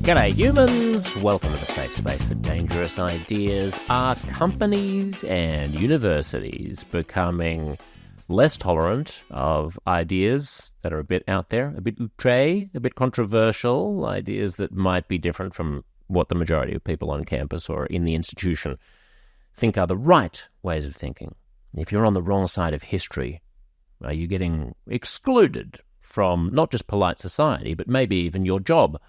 G'day humans, welcome to the safe space for dangerous ideas. Are companies and universities becoming less tolerant of ideas that are a bit out there, a bit outré, a bit controversial, ideas that might be different from what the majority of people on campus or in the institution think are the right ways of thinking? If you're on the wrong side of history, are you getting excluded from not just polite society, but maybe even your job?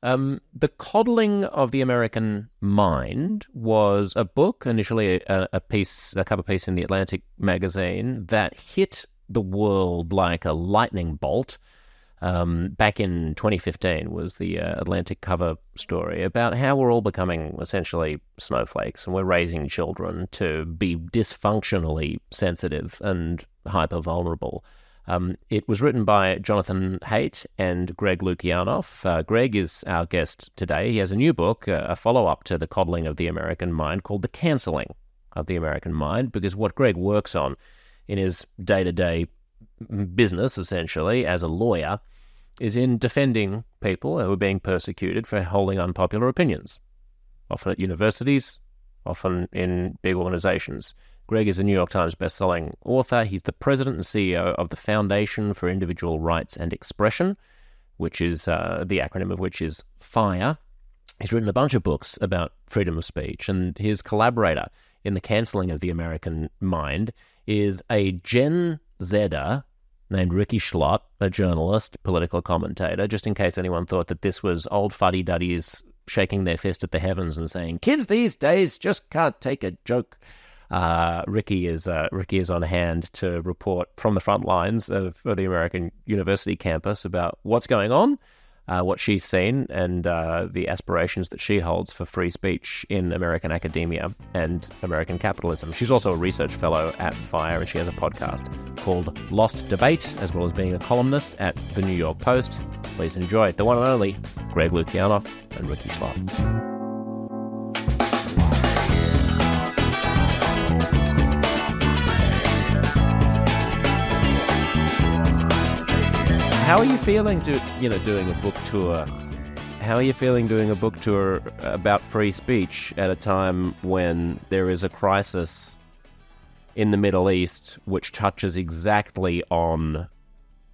The Coddling of the American Mind was a book, initially a cover piece in the Atlantic magazine, that hit the world like a lightning bolt. Back in 2015 was the Atlantic cover story about how we're all becoming essentially snowflakes and we're raising children to be dysfunctionally sensitive and hyper-vulnerable. It was written by Jonathan Haidt and Greg Lukianoff. Greg is our guest today. He has a new book, a follow-up to The Coddling of the American Mind, called The Cancelling of the American Mind, because what Greg works on in his day-to-day business, essentially, as a lawyer, is in defending people who are being persecuted for holding unpopular opinions, often at universities, often in big organizations. Greg is a New York Times bestselling author. He's the president and CEO of the Foundation for Individual Rights and Expression, which is the acronym of which is FIRE. He's written a bunch of books about freedom of speech, and his collaborator in The Cancelling of the American Mind is a Gen Zer named Rikki Schlott, a journalist, political commentator, just in case anyone thought that this was old fuddy-duddies shaking their fist at the heavens and saying, kids these days just can't take a joke. Rikki is on hand to report from the front lines of the American university campus about what's going on, what she's seen, and the aspirations that she holds for free speech in American academia and American capitalism. She's also a research fellow at FIRE, and she has a podcast called Lost Debate, as well as being a columnist at the New York Post. Please enjoy the one and only Greg Lukianoff and Rikki Schlott. How are you feeling doing a book tour? How are you feeling doing a book tour about free speech at a time when there is a crisis in the Middle East which touches exactly on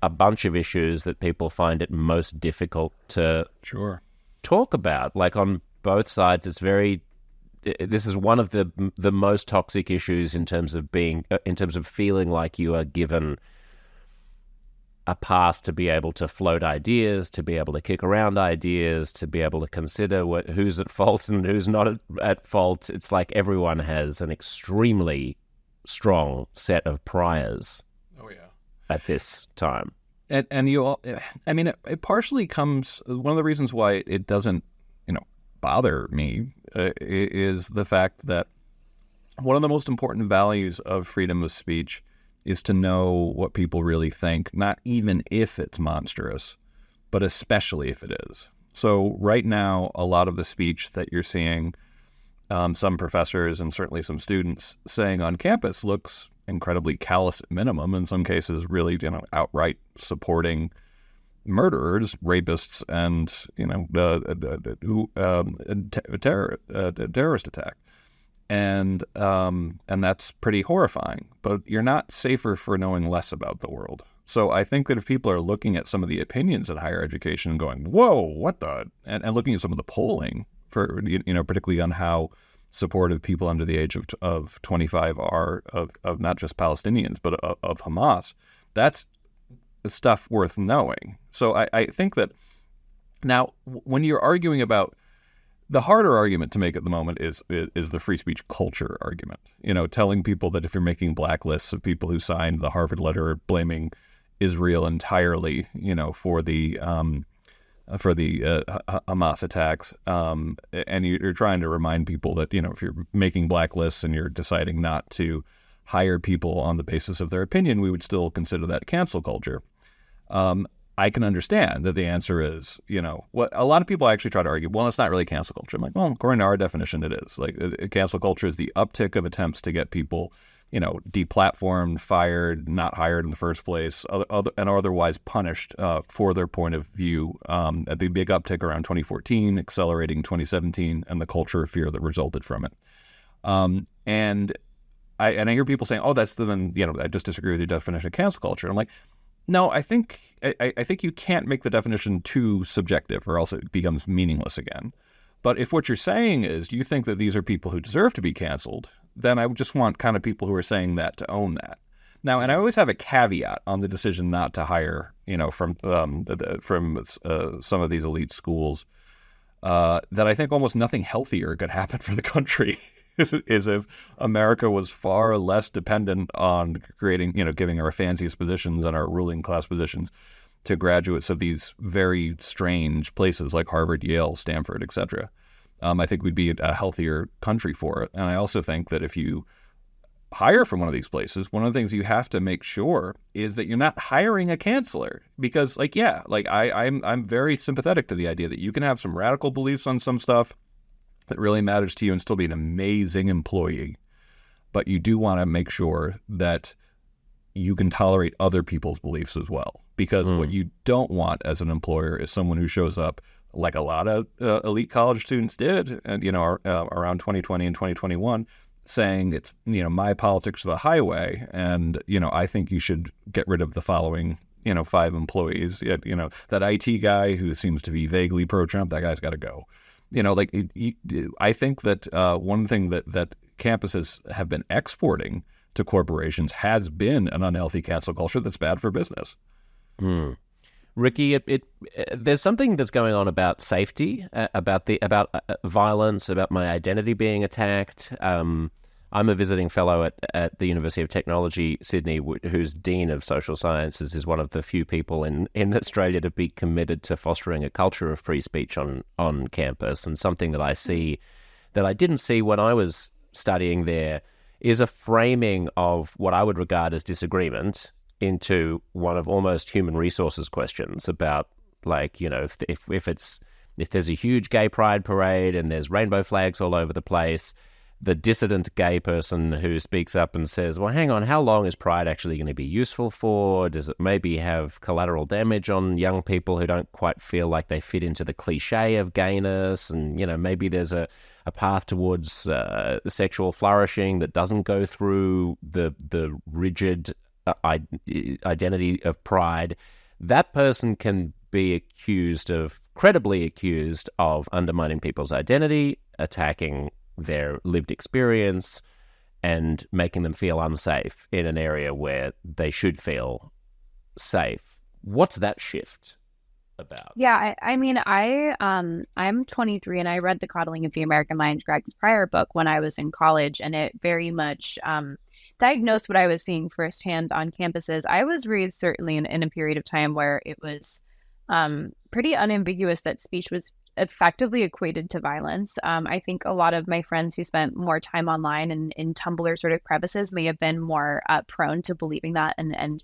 a bunch of issues that people find it most difficult to talk about? Like on both sides, this is one of the most toxic issues in terms of feeling like you are given a pass to be able to float ideas, to be able to kick around ideas, to be able to consider who's at fault and who's not at fault. It's like everyone has an extremely strong set of priors. Oh yeah, at this time. And you all, I mean, it partially comes. One of the reasons why it doesn't, bother me is the fact that one of the most important values of freedom of speech is to know what people really think, not even if it's monstrous, but especially if it is. So right now, a lot of the speech that you're seeing some professors and certainly some students saying on campus looks incredibly callous at minimum, in some cases really outright supporting murderers, rapists, and terrorist attack. And that's pretty horrifying. But you're not safer for knowing less about the world. So I think that if people are looking at some of the opinions in higher education and going, whoa, what the, and looking at some of the polling for, particularly on how supportive people under the age of 25 are of not just Palestinians, but of Hamas, that's stuff worth knowing. So I think that now when you're arguing about, the harder argument to make at the moment is the free speech culture argument. Telling people that if you're making blacklists of people who signed the Harvard letter blaming Israel entirely, for the Hamas attacks, and you're trying to remind people that if you're making blacklists and you're deciding not to hire people on the basis of their opinion, we would still consider that cancel culture. I can understand that the answer is, what a lot of people actually try to argue, well, it's not really cancel culture. I'm like, well, according to our definition, it is. Like, cancel culture is the uptick of attempts to get people deplatformed, fired, not hired in the first place, and otherwise punished for their point of view. A big uptick around 2014, accelerating 2017, and the culture of fear that resulted from it. And I hear people saying, "Oh, I just disagree with your definition of cancel culture." I'm like, no, I think you can't make the definition too subjective, or else it becomes meaningless again. But if what you're saying is, do you think that these are people who deserve to be canceled? Then I would just want kind of people who are saying that to own that. Now, and I always have a caveat on the decision not to hire, from some of these elite schools, that I think almost nothing healthier could happen for the country is if America was far less dependent on creating, giving our fanciest positions and our ruling class positions to graduates of these very strange places like Harvard, Yale, Stanford, etc. I think we'd be a healthier country for it. And I also think that if you hire from one of these places, one of the things you have to make sure is that you're not hiring a canceller. Because I'm very sympathetic to the idea that you can have some radical beliefs on some stuff that really matters to you and still be an amazing employee. But you do want to make sure that you can tolerate other people's beliefs as well. Because what you don't want as an employer is someone who shows up like a lot of elite college students did, and around 2020 and 2021, saying it's my politics are the highway, and I think you should get rid of the following 5 employees. That IT guy who seems to be vaguely pro-Trump, that guy's got to go. I think that one thing that campuses have been exporting to corporations has been an unhealthy cancel culture that's bad for business. Rikki, there's something that's going on about safety, about violence, about my identity being attacked. I'm a visiting fellow at the University of Technology, Sydney, whose Dean of Social Sciences is one of the few people in Australia to be committed to fostering a culture of free speech on campus. And something that I see that I didn't see when I was studying there is a framing of what I would regard as disagreement into one of almost human resources questions about, if there's a huge gay pride parade and there's rainbow flags all over the place, the dissident gay person who speaks up and says, well, hang on, how long is pride actually going to be useful for? Does it maybe have collateral damage on young people who don't quite feel like they fit into the cliche of gayness? And, maybe there's a path towards sexual flourishing that doesn't go through the rigid identity of pride. That person can be credibly accused of undermining people's identity, attacking their lived experience, and making them feel unsafe in an area where they should feel safe. What's that shift about? Yeah, I'm 23 and I read The Coddling of the American Mind, Greg's prior book, when I was in college, and it very much diagnosed what I was seeing firsthand on campuses. I was raised certainly in a period of time where it was pretty unambiguous that speech was effectively equated to violence. I think a lot of my friends who spent more time online and in Tumblr sort of crevices may have been more prone to believing that and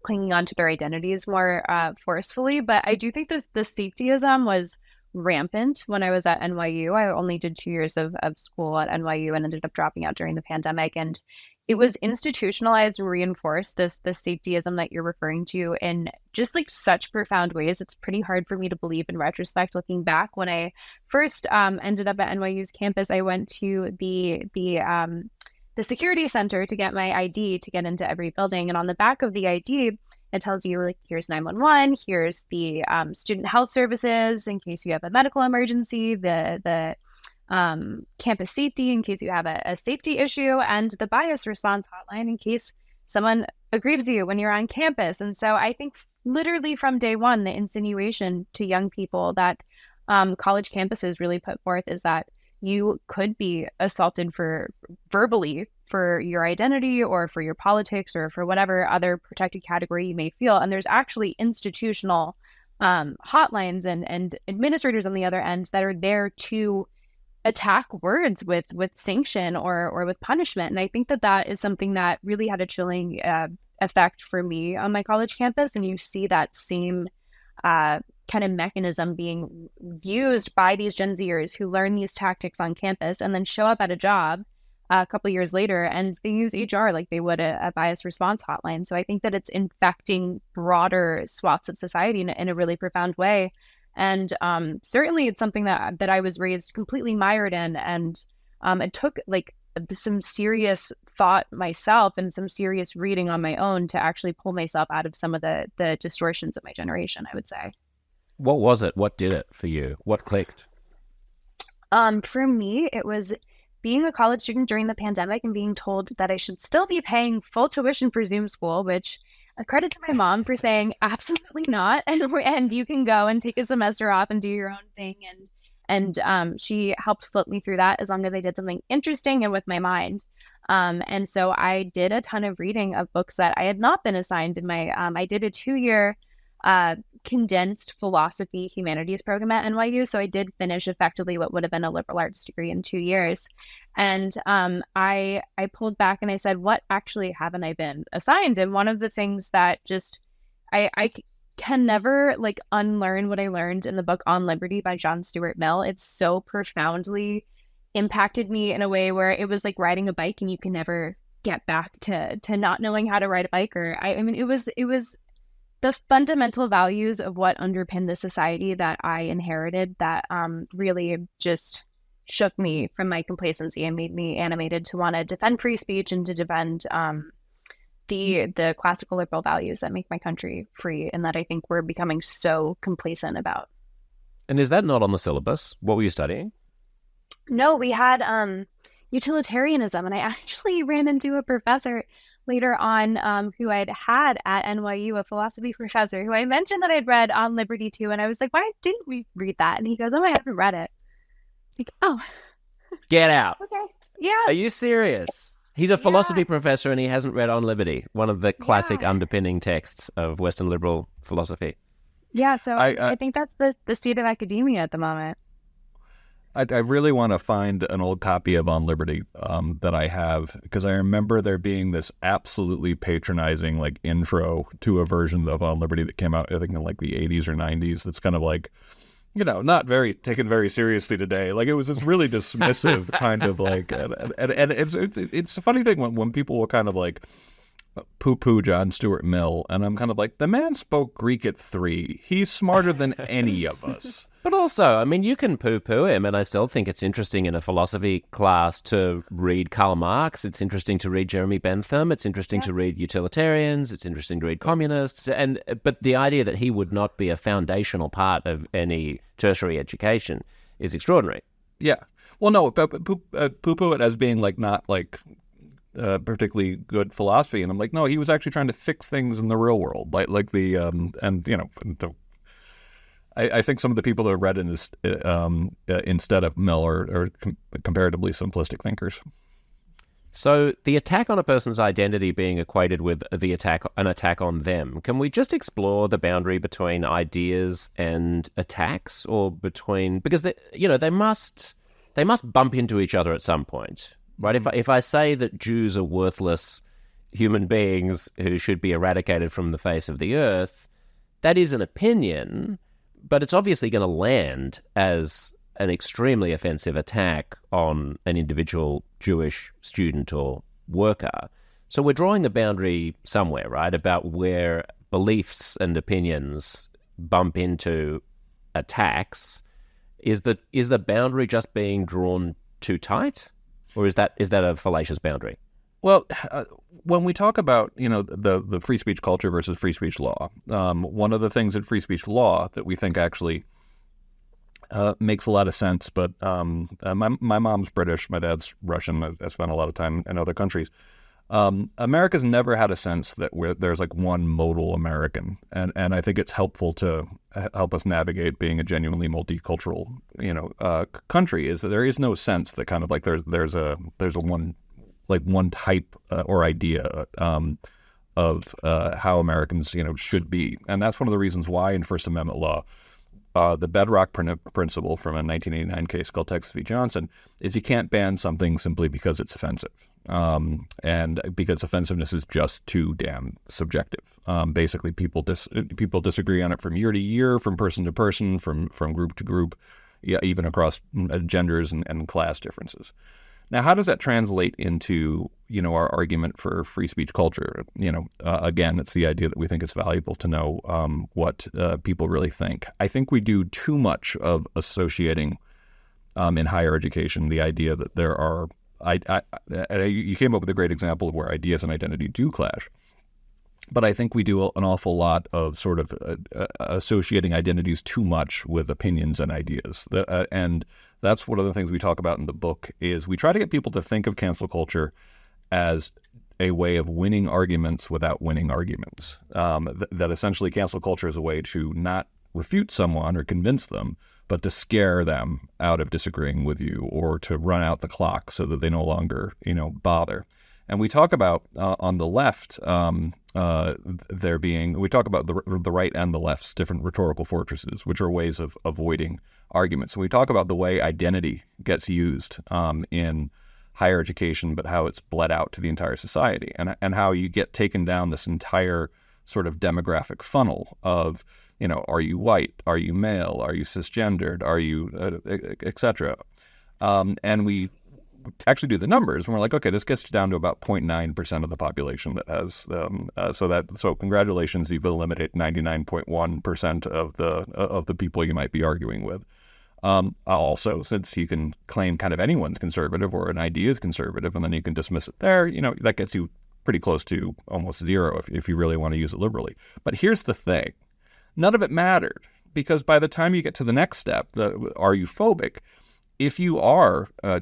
clinging on to their identities more forcefully. But I do think the safetyism was rampant when I was at NYU. I only did 2 years of school at NYU and ended up dropping out during the pandemic. And it was institutionalized and reinforced, the safetyism that you're referring to, in just such profound ways. It's pretty hard for me to believe in retrospect, looking back. When I first ended up at NYU's campus, I went to the security center to get my ID to get into every building. And on the back of the ID, it tells you, here's 911, here's the student health services in case you have a medical emergency, the campus safety in case you have a safety issue, and the bias response hotline in case someone aggrieves you when you're on campus. And so I think literally from day one, the insinuation to young people that college campuses really put forth is that you could be assaulted verbally for your identity or for your politics or for whatever other protected category you may feel. And there's actually institutional hotlines and administrators on the other end that are there to attack words with sanction or with punishment. And I think that is something that really had a chilling effect for me on my college campus. And you see that same kind of mechanism being used by these Gen Zers who learn these tactics on campus and then show up at a job a couple of years later, and they use HR like they would a bias response hotline. So I think that it's infecting broader swaths of society in a really profound way. And certainly it's something that I was raised completely mired in. And it took like some serious thought myself and some serious reading on my own to actually pull myself out of some of the distortions of my generation, I would say. What was it? What did it for you? What clicked? For me, it was being a college student during the pandemic and being told that I should still be paying full tuition for Zoom school, which a credit to my mom for saying absolutely not, and you can go and take a semester off and do your own thing, and she helped flip me through that as long as I did something interesting and with my mind. And so I did a ton of reading of books that I had not been assigned in my. I did a 2-year condensed philosophy humanities program at NYU. So I did finish effectively what would have been a liberal arts degree in 2 years. And I pulled back and I said, what actually haven't I been assigned? And one of the things that just I can never like unlearn what I learned in the book On Liberty by John Stuart Mill. It's so profoundly impacted me in a way where it was like riding a bike and you can never get back to not knowing how to ride a bike. Or I mean, it was the fundamental values of what underpinned the society that I inherited that really just shook me from my complacency and made me animated to want to defend free speech and to defend the classical liberal values that make my country free and that I think we're becoming so complacent about. And is that not on the syllabus? What were you studying? No, we had utilitarianism, and I actually ran into a professor later on who I'd had at NYU, a philosophy professor, who I mentioned that I'd read On Liberty too, and I was like, why didn't we read that? And he goes, oh, I haven't read it. Like, oh. Get out. Okay. Yeah. Are you serious? He's a philosophy professor and he hasn't read On Liberty, one of the classic underpinning texts of Western liberal philosophy. Yeah, so I think that's the state of academia at the moment. I really want to find an old copy of On Liberty that I have, because I remember there being this absolutely patronizing like intro to a version of On Liberty that came out, I think, in like the 80s or 90s. That's kind of like, you know, not very taken very seriously today. Like it was this really dismissive kind of like, and it's a funny thing when people will kind of like poo-poo John Stuart Mill, and I'm kind of like, the man spoke Greek at 3. He's smarter than any of us. But also, I mean, you can poo-poo him, and I still think it's interesting in a philosophy class to read Karl Marx. It's interesting to read Jeremy Bentham. It's interesting to read utilitarians. It's interesting to read communists. But the idea that he would not be a foundational part of any tertiary education is extraordinary. Yeah. Well, no, poo-poo it as being like not like particularly good philosophy, and I'm like, no, he was actually trying to fix things in the real world, like the and you know. I think some of the people that read in this instead of Mill are comparatively simplistic thinkers. So the attack on a person's identity being equated with an attack on them. Can we just explore the boundary between ideas and attacks, or between, because they must bump into each other at some point, right? Mm-hmm. If I say that Jews are worthless human beings who should be eradicated from the face of the earth, that is an opinion. But it's obviously going to land as an extremely offensive attack on an individual Jewish student or worker. So we're drawing the boundary somewhere, right, about where beliefs and opinions bump into attacks. Is the boundary just being drawn too tight, or is that a fallacious boundary? Well, when we talk about, the free speech culture versus free speech law, one of the things in free speech law that we think actually makes a lot of sense, but my mom's British, my dad's Russian. I spent a lot of time in other countries. America's never had a sense that there's like one modal American, and I think it's helpful to help us navigate being a genuinely multicultural, country. Is that there is no sense that kind of like there's a one type or idea of how Americans, should be. And that's one of the reasons why in First Amendment law, the bedrock principle from a 1989 case called Texas v. Johnson is you can't ban something simply because it's offensive. And because offensiveness is just too damn subjective. Basically, people disagree on it from year to year, from person to person, from group to group, even across genders and class differences. Now, how does that translate into, our argument for free speech culture? Again, it's the idea that we think it's valuable to know what people really think. I think we do too much of associating in higher education the idea that there are, you came up with a great example of where ideas and identity do clash. But I think we do an awful lot of sort of associating identities too much with opinions and ideas. And that's one of the things we talk about in the book is we try to get people to think of cancel culture as a way of winning arguments without winning arguments. That essentially cancel culture is a way to not refute someone or convince them, but to scare them out of disagreeing with you or to run out the clock so that they no longer, bother. And we talk about on the left, we talk about the right and the left's different rhetorical fortresses, which are ways of avoiding arguments. And we talk about the way identity gets used in higher education, but how it's bled out to the entire society, and how you get taken down this entire sort of demographic funnel of, are you white? Are you male? Are you cisgendered? Are you, et cetera? And we actually do the numbers, and we're like, okay, this gets down to about 0.9% of the population that has so congratulations, you've eliminated 99.1% of the people you might be arguing with. Also, since you can claim kind of anyone's conservative or an idea is conservative, and then you can dismiss it there, that gets you pretty close to almost zero if you really want to use it liberally. But here's the thing, none of it mattered, because by the time you get to the next step, are you phobic? If you are a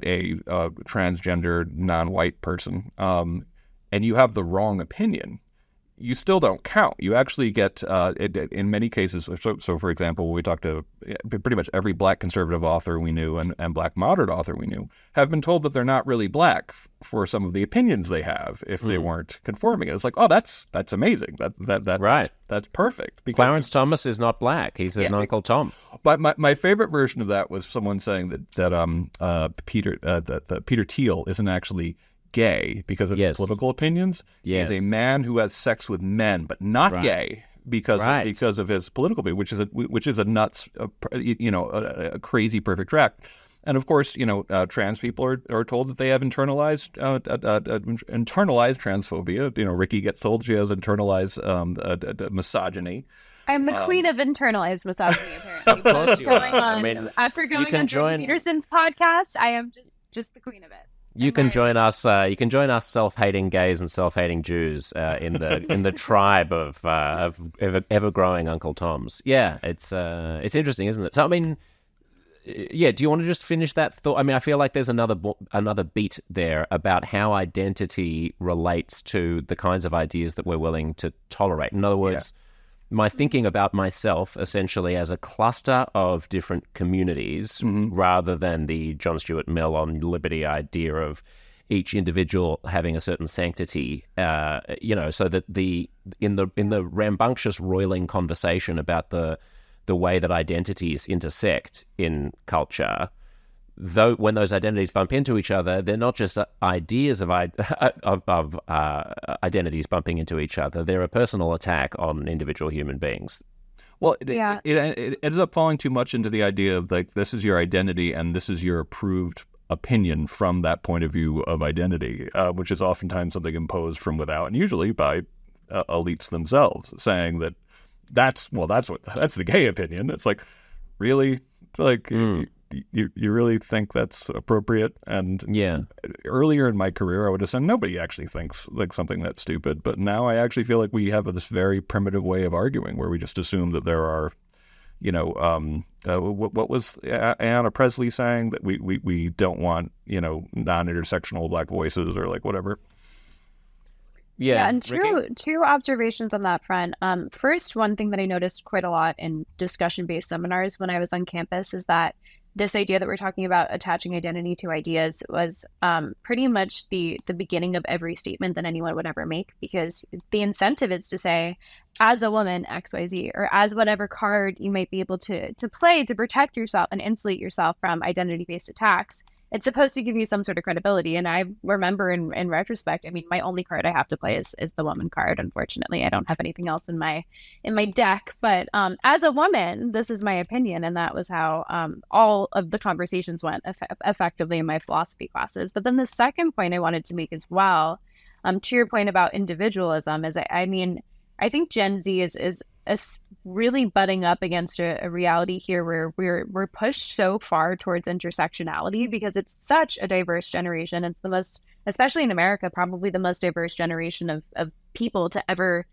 transgender, non-white person, and you have the wrong opinion, you still don't count. You actually get, in many cases, so for example, when we talked to pretty much every black conservative author we knew and black moderate author we knew, have been told that they're not really black for some of the opinions they have if they weren't conforming. It's like, oh, that's amazing. Right. That's perfect. Because Clarence Thomas is not black. He's an Uncle Tom. But my favorite version of that was someone saying that Peter Thiel isn't actually gay because of his political opinions. Yes. He's a man who has sex with men, but not gay because of his political opinion, which is a nuts, a crazy perfect track. And of course, trans people are told that they have internalized transphobia. Rikki gets told she has internalized misogyny. I'm the queen of internalized misogyny, apparently. Of course you are. After going on Jordan Peterson's podcast, I am just the queen of it. You can join us. You can join us, self-hating gays and self-hating Jews, in the tribe of ever-growing Uncle Toms. Yeah, it's interesting, isn't it? So I mean, yeah. Do you want to just finish that thought? I mean, I feel like there's another beat there about how identity relates to the kinds of ideas that we're willing to tolerate. In other words, my thinking about myself essentially as a cluster of different communities rather than the John Stuart Mill on liberty idea of each individual having a certain sanctity, so that in the rambunctious roiling conversation about the way that identities intersect in culture, though when those identities bump into each other, they're not just ideas of identities bumping into each other. They're a personal attack on individual human beings. Well, it ends up falling too much into the idea of like, this is your identity and this is your approved opinion from that point of view of identity, which is oftentimes something imposed from without, and usually by elites themselves, saying that that's the gay opinion. It's like, really? Like, you really think that's appropriate? And earlier in my career, I would have said nobody actually thinks like something that's stupid. But now I actually feel like we have this very primitive way of arguing where we just assume that there are, what was Ayanna Pressley saying, that we don't want, non-intersectional black voices or like whatever. Yeah, and two observations on that front. First, one thing that I noticed quite a lot in discussion-based seminars when I was on campus is that this idea that we're talking about attaching identity to ideas was pretty much the beginning of every statement that anyone would ever make, because the incentive is to say, as a woman, XYZ, or as whatever card you might be able to play to protect yourself and insulate yourself from identity-based attacks. it's supposed to give you some sort of credibility. And I remember in retrospect, I mean, my only card I have to play is the woman card. Unfortunately, I don't have anything else in my deck. But as a woman, this is my opinion, and that was how all of the conversations went effectively in my philosophy classes. But then the second point I wanted to make as well, to your point about individualism, is I mean, I think Gen Z is really butting up against a reality here where we're pushed so far towards intersectionality because it's such a diverse generation. It's the most, especially in America, probably the most diverse generation of people to ever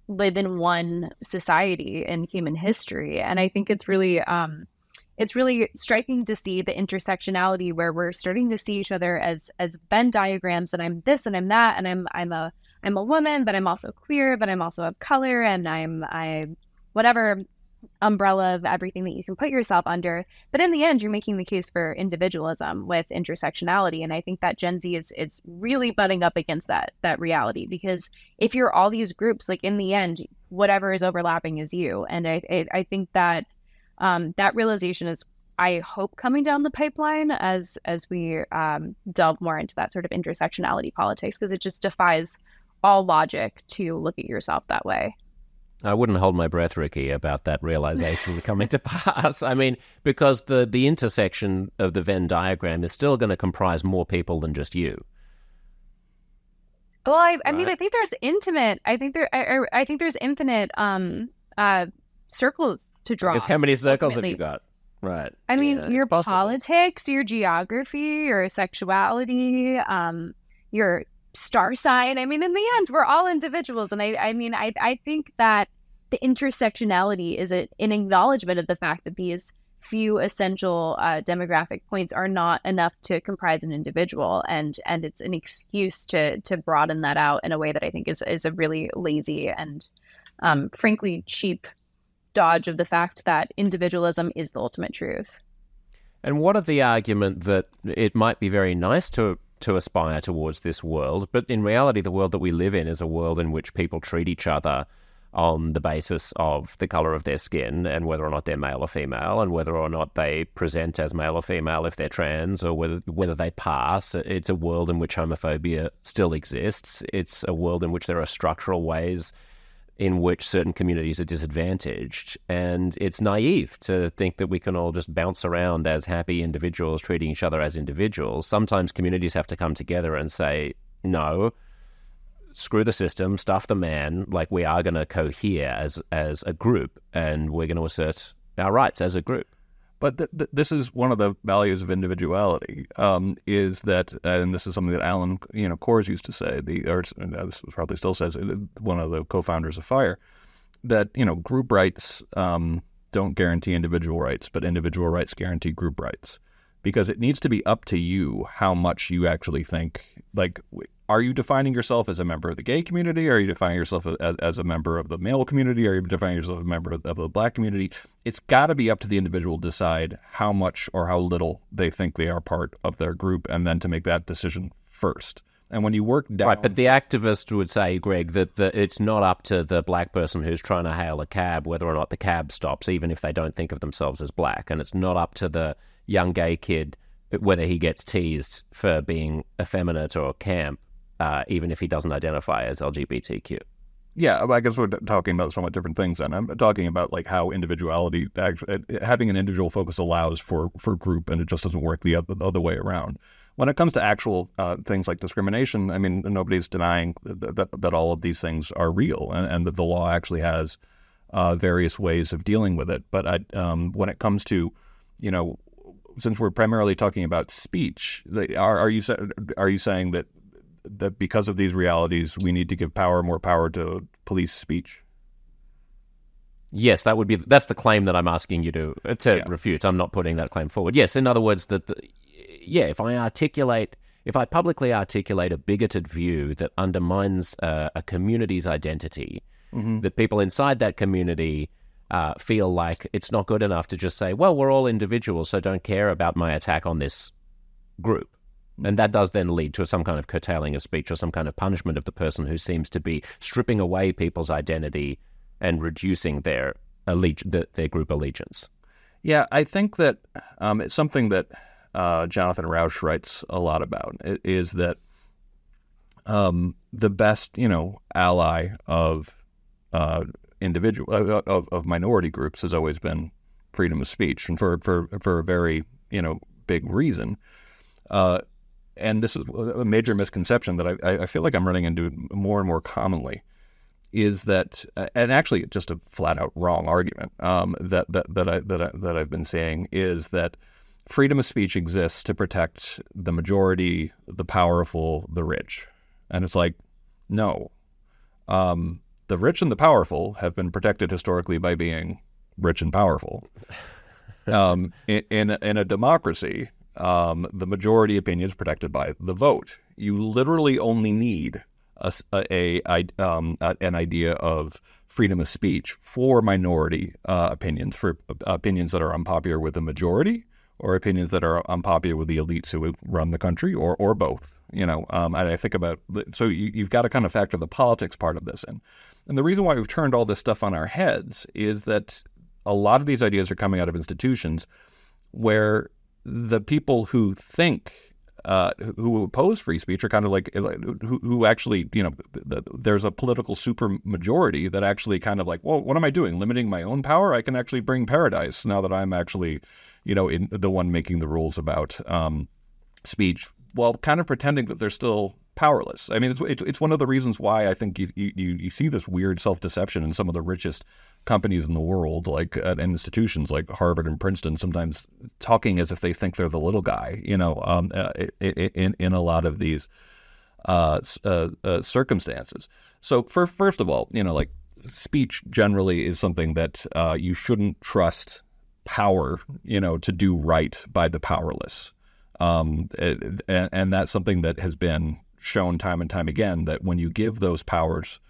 live in one society in human history. And I think it's really striking to see the intersectionality where we're starting to see each other as Venn diagrams, and I'm this and I'm that, and I'm a woman, but I'm also queer, but I'm also of color, and I'm whatever umbrella of everything that you can put yourself under. But in the end, you're making the case for individualism with intersectionality. And I think that Gen Z is really butting up against that reality, because if you're all these groups, like in the end, whatever is overlapping is you. And I think that that realization is, I hope, coming down the pipeline as we delve more into that sort of intersectionality politics, because it just defies all logic to look at yourself that way. I wouldn't hold my breath, Rikki, about that realization coming to pass. I mean, because the intersection of the Venn diagram is still going to comprise more people than just you. Well, I mean, I think there's intimate. I think there's infinite circles to draw. Because how many circles have you got? Right. I mean, your politics, your geography, your sexuality, your star sign. I mean, in the end, we're all individuals. And I think that the intersectionality is an acknowledgement of the fact that these few essential demographic points are not enough to comprise an individual. And it's an excuse to broaden that out in a way that I think is a really lazy and frankly cheap dodge of the fact that individualism is the ultimate truth. And what of the argument that it might be very nice to aspire towards this world, but in reality, the world that we live in is a world in which people treat each other on the basis of the color of their skin and whether or not they're male or female, and whether or not they present as male or female if they're trans, or whether they pass. It's a world in which homophobia still exists. It's a world in which there are structural ways in which certain communities are disadvantaged. And it's naive to think that we can all just bounce around as happy individuals treating each other as individuals. Sometimes communities have to come together and say, no, screw the system, stuff the man, like we are going to cohere as a group, and we're going to assert our rights as a group. But this is one of the values of individuality, is that, and this is something that Alan, Kors used to say, this probably still says, one of the co-founders of FIRE, that, group rights don't guarantee individual rights, but individual rights guarantee group rights. Because it needs to be up to you how much you actually think, like, are you defining yourself as a member of the gay community? Are you defining yourself as a member of the male community? Are you defining yourself as a member of the black community? It's got to be up to the individual to decide how much or how little they think they are part of their group, and then to make that decision first. And when you work down... Right, but the activist would say, Greg, that it's not up to the black person who's trying to hail a cab whether or not the cab stops, even if they don't think of themselves as black. And it's not up to the young gay kid whether he gets teased for being effeminate or camp, even if he doesn't identify as LGBTQ. Yeah, I guess we're talking about somewhat different things then. I'm talking about like how individuality, actually, having an individual focus allows for group, and it just doesn't work the other way around. When it comes to actual things like discrimination, I mean, nobody's denying that all of these things are real, and that the law actually has various ways of dealing with it. But when it comes to, since we're primarily talking about speech, are you saying that because of these realities, we need to give more power to police speech? Yes, that's the claim that I'm asking you to refute. I'm not putting that claim forward. Yes, in other words, if I publicly articulate a bigoted view that undermines a community's identity, mm-hmm. that people inside that community feel like it's not good enough to just say, well, we're all individuals, so don't care about my attack on this group. And that does then lead to some kind of curtailing of speech or some kind of punishment of the person who seems to be stripping away people's identity and reducing their group allegiance. Yeah, I think that it's something that Jonathan Rauch writes a lot about, is that the best, ally of of minority groups has always been freedom of speech, and for a very big reason. And this is a major misconception that I feel like I'm running into more and more commonly, is that, and actually just a flat out wrong argument that I've been saying, is that freedom of speech exists to protect the majority, the powerful, the rich. And it's like, no. The rich and the powerful have been protected historically by being rich and powerful. In a democracy, the majority opinion is protected by the vote. You literally only need an idea of freedom of speech for minority opinions, for opinions that are unpopular with the majority, or opinions that are unpopular with the elites who run the country, or both. And I think about, so you've got to kind of factor the politics part of this in. And the reason why we've turned all this stuff on our heads is that a lot of these ideas are coming out of institutions where the people who think, who oppose free speech are kind of like who actually, there's a political super majority that actually kind of like, well, what am I doing? Limiting my own power? I can actually bring paradise now that I'm actually, in the one making the rules about speech, while kind of pretending that they're still powerless. I mean, it's one of the reasons why I think you see this weird self-deception in some of the richest companies in the world, like at institutions like Harvard and Princeton, sometimes talking as if they think they're the little guy, in a lot of these circumstances. So first of all, like speech generally is something that you shouldn't trust power, to do right by the powerless. And that's something that has been shown time and time again, that when you give those powers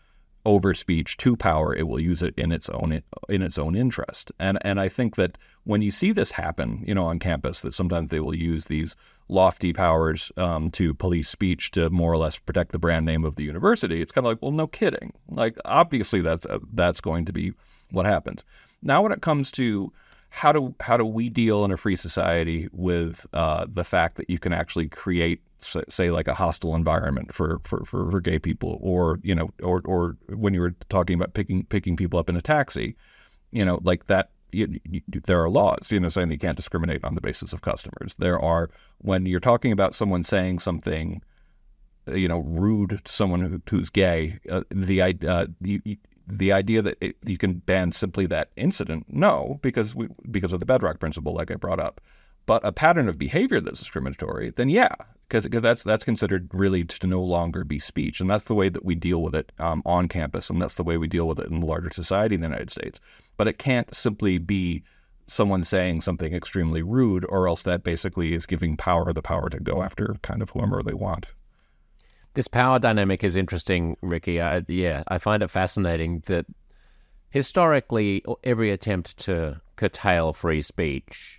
over speech to power, it will use it in its own interest. And I think that when you see this happen, on campus, that sometimes they will use these lofty powers to police speech to more or less protect the brand name of the university. It's kind of like, well, no kidding. Like, obviously that's going to be what happens. Now, when it comes to how do we deal in a free society with the fact that you can actually create, say, like a hostile environment for gay people, or or when you were talking about picking people up in a taxi, like that, there are laws, saying that you can't discriminate on the basis of customers. There are, when you're talking about someone saying something, rude to someone who's gay, the idea that you can ban simply that incident, no, because of the bedrock principle, like I brought up. But a pattern of behavior that's discriminatory, then yeah, because that's considered really to no longer be speech, and that's the way that we deal with it on campus, and that's the way we deal with it in the larger society in the United States. But it can't simply be someone saying something extremely rude, or else that basically is giving the power to go after kind of whoever they want. This power dynamic is interesting, Rikki. I find it fascinating that historically every attempt to curtail free speech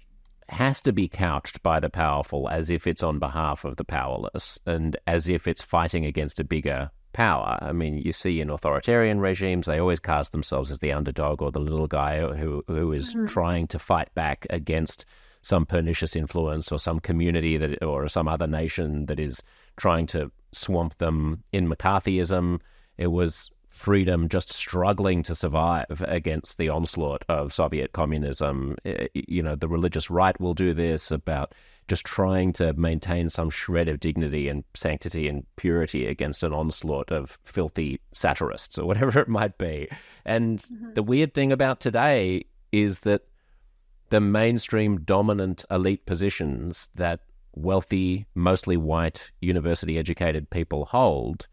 has to be couched by the powerful as if it's on behalf of the powerless, and as if it's fighting against a bigger power. I mean, you see in authoritarian regimes, they always cast themselves as the underdog or the little guy who is trying to fight back against some pernicious influence or some community or some other nation that is trying to swamp them. In McCarthyism, it was freedom just struggling to survive against the onslaught of Soviet communism. The religious right will do this, about just trying to maintain some shred of dignity and sanctity and purity against an onslaught of filthy satirists or whatever it might be. And the weird thing about today is that the mainstream dominant elite positions that wealthy, mostly white, university-educated people hold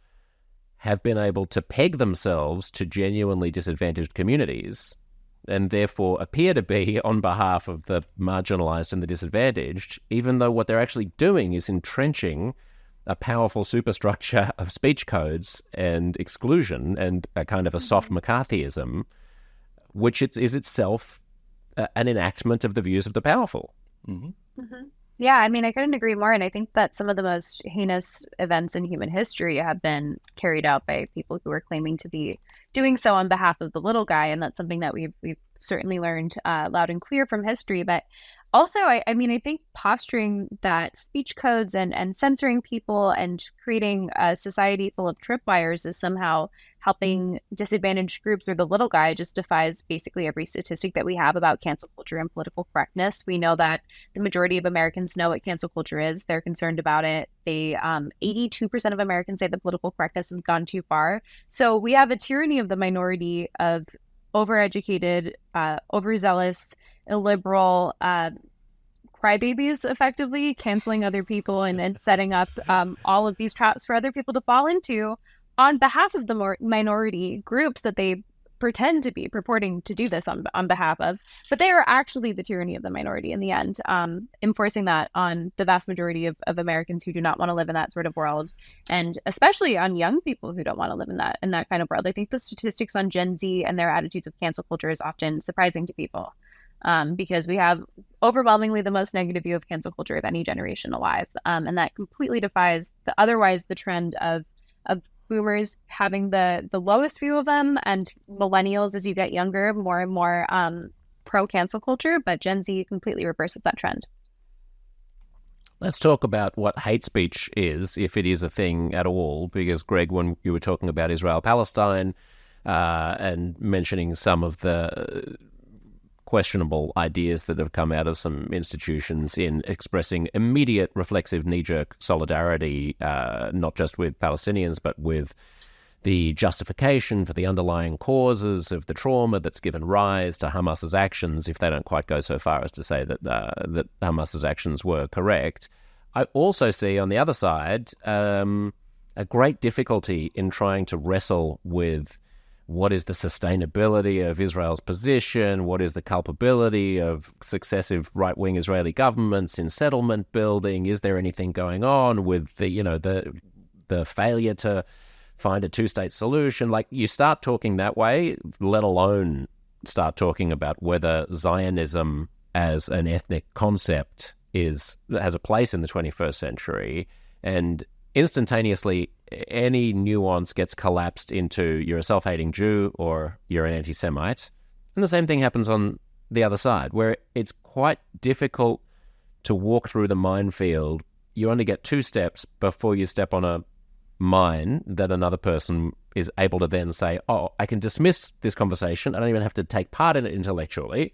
have been able to peg themselves to genuinely disadvantaged communities, and therefore appear to be on behalf of the marginalized and the disadvantaged, even though what they're actually doing is entrenching a powerful superstructure of speech codes and exclusion and a kind of a soft McCarthyism, which is itself an enactment of the views of the powerful. Mm-hmm. Mm-hmm. Yeah, I mean, I couldn't agree more. And I think that some of the most heinous events in human history have been carried out by people who are claiming to be doing so on behalf of the little guy. And that's something that we've certainly learned loud and clear from history. But also, I mean, I think posturing that speech codes and censoring people and creating a society full of tripwires is somehow helping disadvantaged groups or the little guy just defies basically every statistic that we have about cancel culture and political correctness. We know that the majority of Americans know what cancel culture is. They're concerned about it. 82% of Americans say that political correctness has gone too far. So we have a tyranny of the minority of overeducated, overzealous, illiberal crybabies, effectively canceling other people and setting up all of these traps for other people to fall into on behalf of the minority groups that they pretend to be purporting to do this on behalf of. But they are actually the tyranny of the minority in the end, enforcing that on the vast majority of Americans who do not want to live in that sort of world, and especially on young people who don't want to live in that kind of world. I think the statistics on Gen Z and their attitudes of cancel culture is often surprising to people. Because we have overwhelmingly the most negative view of cancel culture of any generation alive. And that completely defies the trend of boomers having the lowest view of them, and millennials, as you get younger, more and more pro cancel culture. But Gen Z completely reverses that trend. Let's talk about what hate speech is, if it is a thing at all, because Greg, when you were talking about Israel-Palestine and mentioning some of the questionable ideas that have come out of some institutions in expressing immediate reflexive knee-jerk solidarity, not just with Palestinians, but with the justification for the underlying causes of the trauma that's given rise to Hamas's actions, if they don't quite go so far as to say that that Hamas's actions were correct. I also see on the other side a great difficulty in trying to wrestle with what is the sustainability of Israel's position? What is the culpability of successive right-wing Israeli governments in settlement building? Is there anything going on with the failure to find a two-state solution? Like, you start talking that way, let alone start talking about whether Zionism as an ethnic concept has a place in the 21st century, and instantaneously any nuance gets collapsed into you're a self-hating Jew or you're an anti-Semite. And the same thing happens on the other side, where it's quite difficult to walk through the minefield. You only get 2 steps before you step on a mine that another person is able to then say, oh, I can dismiss this conversation. I don't even have to take part in it intellectually,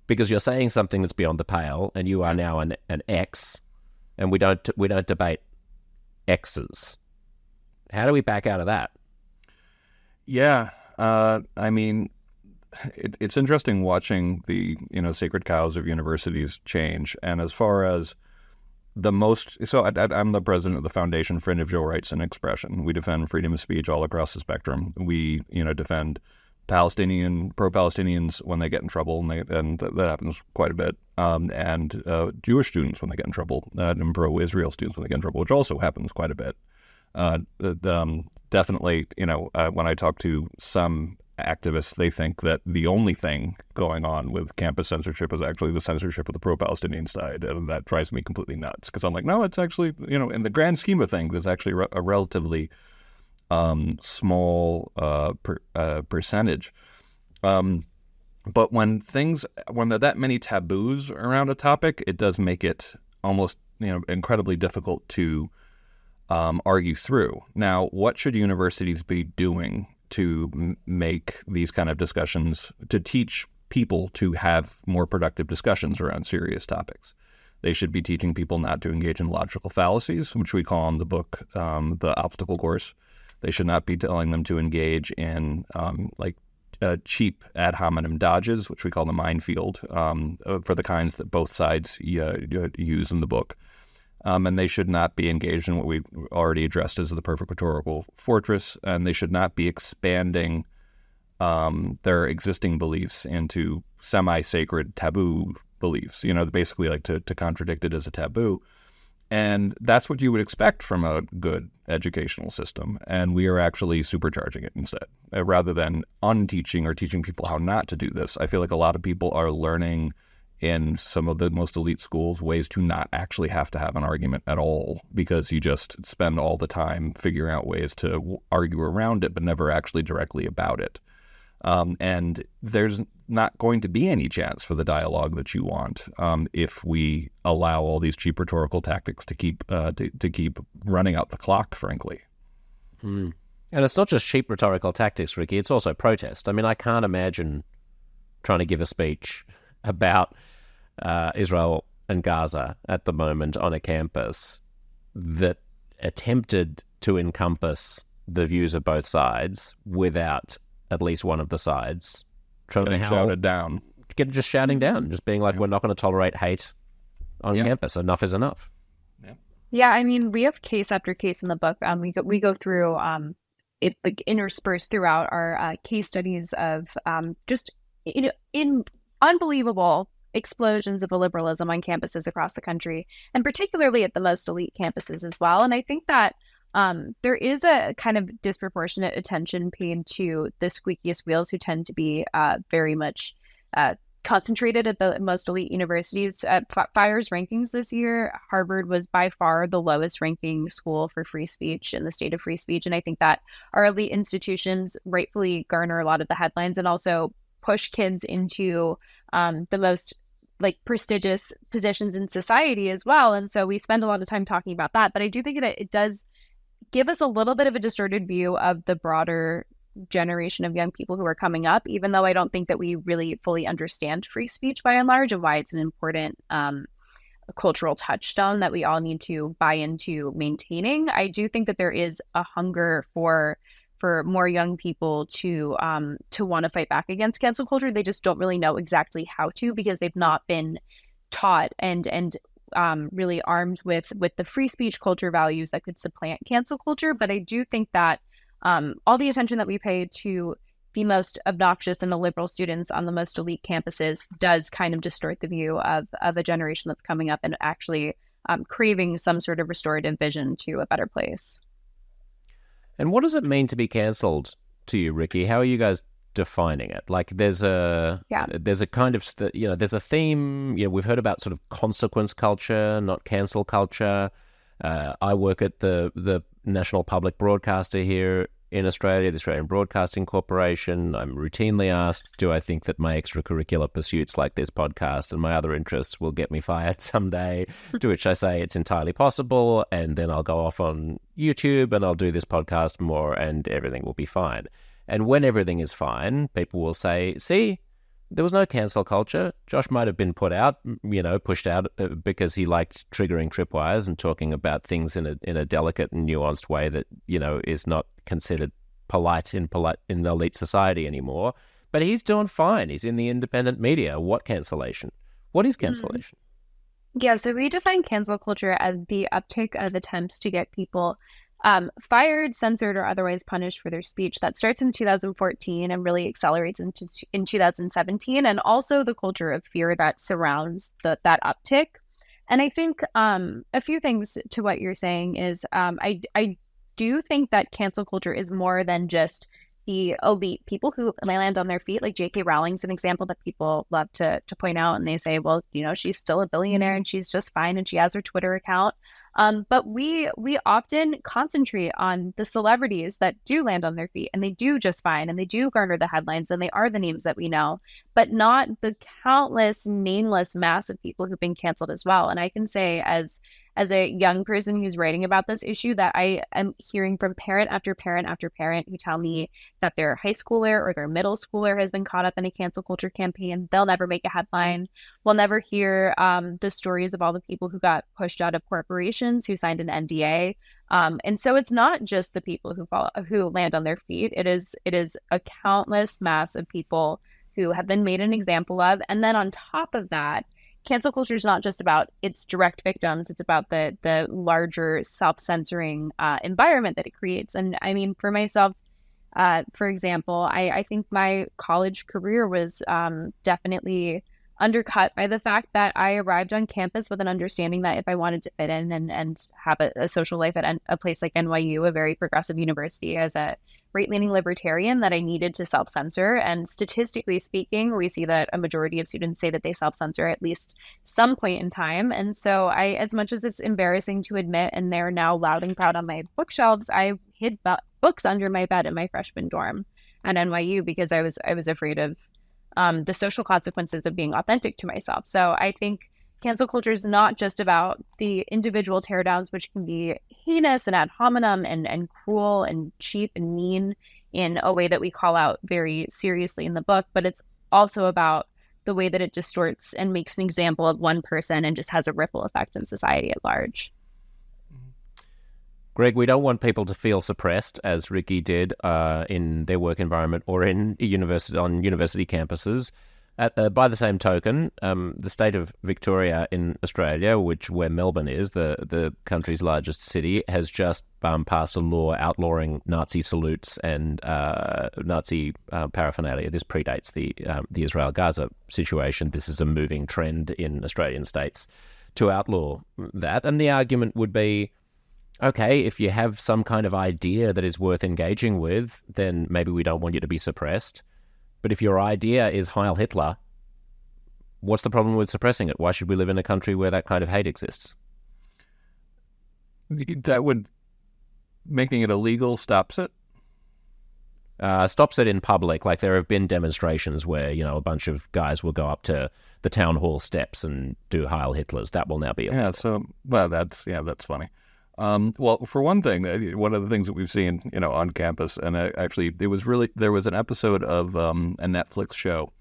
because you're saying something that's beyond the pale, and you are now an X, and we don't debate X's. How do we back out of that? Yeah, I mean, it's interesting watching the sacred cows of universities change. And as far as I'm the president of the Foundation for Individual Rights and Expression. We defend freedom of speech all across the spectrum. We defend pro-Palestinians when they get in trouble, and that happens quite a bit. And Jewish students when they get in trouble, and pro-Israel students when they get in trouble, which also happens quite a bit. Definitely, when I talk to some activists, they think that the only thing going on with campus censorship is actually the censorship of the pro-Palestinian side, and that drives me completely nuts, because I'm like, no, it's actually, in the grand scheme of things, it's actually a relatively small percentage. But when there are that many taboos around a topic, it does make it almost incredibly difficult to argue through. Now, what should universities be doing to make these kind of discussions, to teach people to have more productive discussions around serious topics? They should be teaching people not to engage in logical fallacies, which we call in the book the obstacle course. They should not be telling them to engage in cheap ad hominem dodges, which we call the minefield, for the kinds that both sides use in the book. And they should not be engaged in what we've already addressed as the perfect rhetorical fortress, and they should not be expanding their existing beliefs into semi-sacred taboo beliefs, basically like to contradict it as a taboo. And that's what you would expect from a good educational system. And we are actually supercharging it instead. Rather than unteaching or teaching people how not to do this, I feel like a lot of people are learning in some of the most elite schools ways to not actually have to have an argument at all, because you just spend all the time figuring out ways to argue around it, but never actually directly about it. And there's not going to be any chance for the dialogue that you want if we allow all these cheap rhetorical tactics to keep running out the clock, frankly. Mm. And it's not just cheap rhetorical tactics, Rikki. It's also protest. I mean, I can't imagine trying to give a speech about Israel and Gaza at the moment on a campus that attempted to encompass the views of both sides without at least one of the sides getting shouted down. Just shouting down, just being like, we're not going to tolerate hate on campus. Enough is enough. Yeah, I mean, we have case after case in the book. We go through it, like, interspersed throughout our case studies of just in unbelievable explosions of illiberalism on campuses across the country, and particularly at the most elite campuses as well. And I think that there is a kind of disproportionate attention paid to the squeakiest wheels, who tend to be very much concentrated at the most elite universities. At FIRE's rankings this year, Harvard was by far the lowest ranking school for free speech in the state of free speech. And I think that our elite institutions rightfully garner a lot of the headlines and also push kids into the most prestigious positions in society as well. And so we spend a lot of time talking about that. But I do think that it does give us a little bit of a distorted view of the broader generation of young people who are coming up, even though I don't think that we really fully understand free speech by and large, and why it's an important cultural touchstone that we all need to buy into maintaining. I do think that there is a hunger for more young people to want to fight back against cancel culture. They just don't really know exactly how to, because they've not been taught and really armed with the free speech culture values that could supplant cancel culture. But I do think that all the attention that we pay to the most obnoxious and illiberal students on the most elite campuses does kind of distort the view of a generation that's coming up and actually craving some sort of restorative vision to a better place. And what does it mean to be cancelled to you, Rikki? How are you guys defining it? Like, there's a kind of, there's a theme. We've heard about sort of consequence culture, not cancel culture. I work at the national public broadcaster here in Australia, the Australian Broadcasting Corporation. I'm routinely asked, do I think that my extracurricular pursuits like this podcast and my other interests will get me fired someday? To which I say it's entirely possible, and then I'll go off on YouTube and I'll do this podcast more and everything will be fine. And when everything is fine, people will say, see, there was no cancel culture. Josh might have been pushed out because he liked triggering tripwires and talking about things in a delicate and nuanced way that, is not considered polite in elite society anymore. But he's doing fine. He's in the independent media. What cancellation? What is cancellation? Yeah, so we define cancel culture as the uptick of attempts to get people fired, censored, or otherwise punished for their speech. That starts in 2014 and really accelerates in 2017, and also the culture of fear that surrounds that uptick. And I think a few things to what you're saying is I do think that cancel culture is more than just the elite people who land on their feet. Like J.K. Rowling's an example that people love to point out, and they say, well, she's still a billionaire and she's just fine and she has her Twitter account. But we often concentrate on the celebrities that do land on their feet and they do just fine and they do garner the headlines and they are the names that we know, but not the countless nameless mass of people who've been canceled as well. And I can say as a young person who's writing about this issue that I am hearing from parent after parent after parent who tell me that their high schooler or their middle schooler has been caught up in a cancel culture campaign. They'll never make a headline. We'll never hear the stories of all the people who got pushed out of corporations, who signed an NDA. And so it's not just the people who land on their feet. It is a countless mass of people who have been made an example of. And then on top of that, cancel culture is not just about its direct victims. It's about the larger self-censoring environment that it creates. And I mean, for myself, for example, I think my college career was definitely undercut by the fact that I arrived on campus with an understanding that if I wanted to fit in and have a social life at a place like NYU, a very progressive university, as a right-leaning libertarian that I needed to self-censor. And statistically speaking, we see that a majority of students say that they self-censor at least some point in time. And so as much as it's embarrassing to admit, and they're now loud and proud on my bookshelves, I hid books under my bed in my freshman dorm at NYU because I was afraid of the social consequences of being authentic to myself. So I think cancel culture is not just about the individual teardowns, which can be heinous and ad hominem and cruel and cheap and mean in a way that we call out very seriously in the book, but it's also about the way that it distorts and makes an example of one person and just has a ripple effect in society at large. Greg, we don't want people to feel suppressed, as Rikki did in their work environment or on university campuses. By the same token, the state of Victoria in Australia, where Melbourne is, the country's largest city, has just passed a law outlawing Nazi salutes and Nazi paraphernalia. This predates the Israel-Gaza situation. This is a moving trend in Australian states to outlaw that. And the argument would be, okay, if you have some kind of idea that is worth engaging with, then maybe we don't want you to be suppressed. But if your idea is Heil Hitler, what's the problem with suppressing it? Why should we live in a country where that kind of hate exists? That would, making it illegal stops it? Stops it in public. Like there have been demonstrations where, a bunch of guys will go up to the town hall steps and do Heil Hitlers. That will now be illegal. That's funny. Well, for one thing, one of the things that we've seen, on campus, and actually, there was an episode of a Netflix show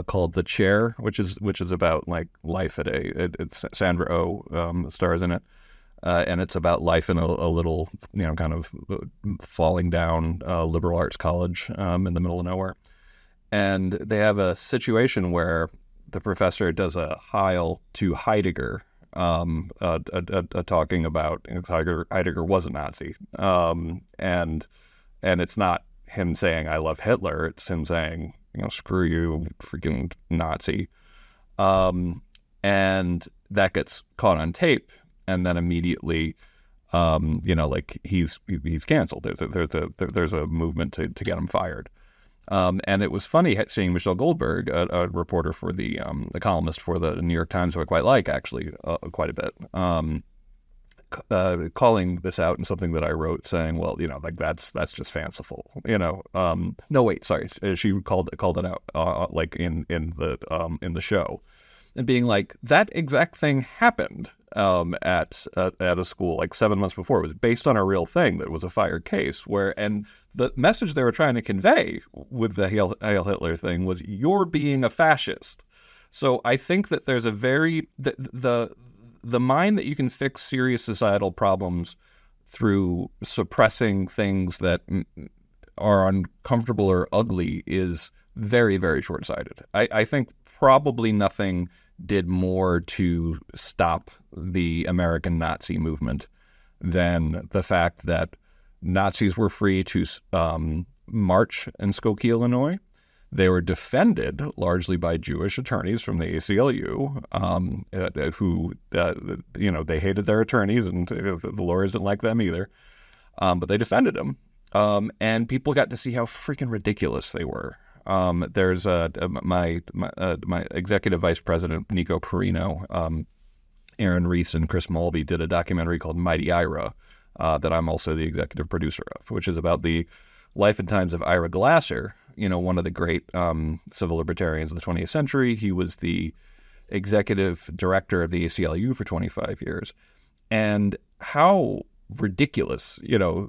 called The Chair, which is about like life at it's Sandra Oh stars in it, and it's about life in a little, kind of falling down liberal arts college in the middle of nowhere, and they have a situation where the professor does a Heil to Heidegger. Talking about Heidegger was a Nazi, and it's not him saying I love Hitler. It's him saying screw you, freaking Nazi, and that gets caught on tape, and then immediately, like he's canceled. There's a movement to get him fired. And it was funny seeing Michelle Goldberg, a reporter for the columnist for the New York Times, who I quite like, actually, quite a bit, calling this out in something that I wrote, saying, well, like that's just fanciful, no, wait, sorry. She called it out, like in the show, and being like, that exact thing happened at a school like 7 months before. It was based on a real thing that was a fired case and the message they were trying to convey with the Heil Hitler thing was you're being a fascist. So I think that there's a the mind that you can fix serious societal problems through suppressing things that are uncomfortable or ugly is very, very short-sighted. I think probably nothing did more to stop the American Nazi movement than the fact that Nazis were free to march in Skokie, Illinois. They were defended largely by Jewish attorneys from the ACLU, who, they hated their attorneys, and the lawyers didn't like them either. But they defended them, and people got to see how freaking ridiculous they were. There's my executive vice president, Nico Perino, Aaron Reese, and Chris Mulvey did a documentary called Mighty Ira that I'm also the executive producer of, which is about the life and times of Ira Glasser, one of the great civil libertarians of the 20th century. He was the executive director of the ACLU for 25 years. And how ridiculous,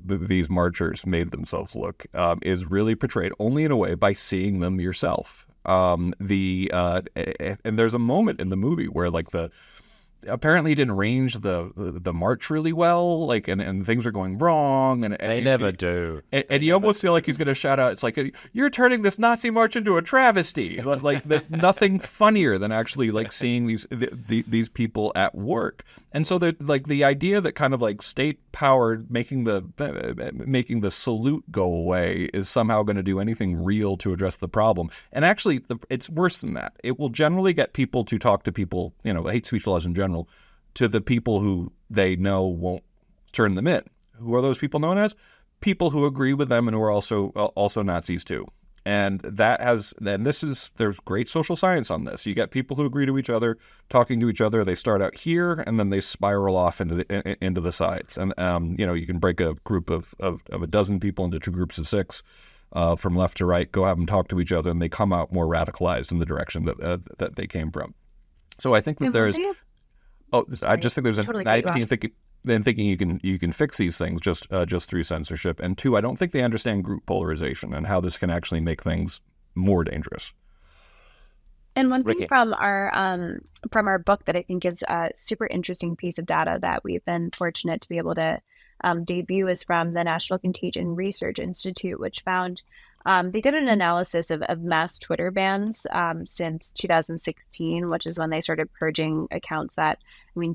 these marchers made themselves look is really portrayed only in a way by seeing them yourself. And there's a moment in the movie where apparently he didn't arrange the march really well, and things are going wrong, and they never do. And you almost feel like he's going to shout out, it's like, you're turning this Nazi march into a travesty. Like there's nothing funnier than actually seeing these people at work. And so the idea that kind of state power making the salute go away is somehow going to do anything real to address the problem. And actually, it's worse than that. It will generally get people to talk to people, hate speech laws in general, to the people who they know won't turn them in. Who are those people known as? people who agree with them and who are also Nazis too. And there's great social science on this. You get people who agree to each other, talking to each other. They start out here, and then they spiral off into the sides. And you can break a group of a dozen people into two groups of six, from left to right. Go have them talk to each other, and they come out more radicalized in the direction that they came from. So I think that I just think there's totally thinking you can fix these things just through censorship. And two, I don't think they understand group polarization and how this can actually make things more dangerous. And one thing Rikki. from our book that I think is a super interesting piece of data that we've been fortunate to be able to debut is from the National Contagion Research Institute, which found they did an analysis of mass Twitter bans since 2016, which is when they started purging accounts that,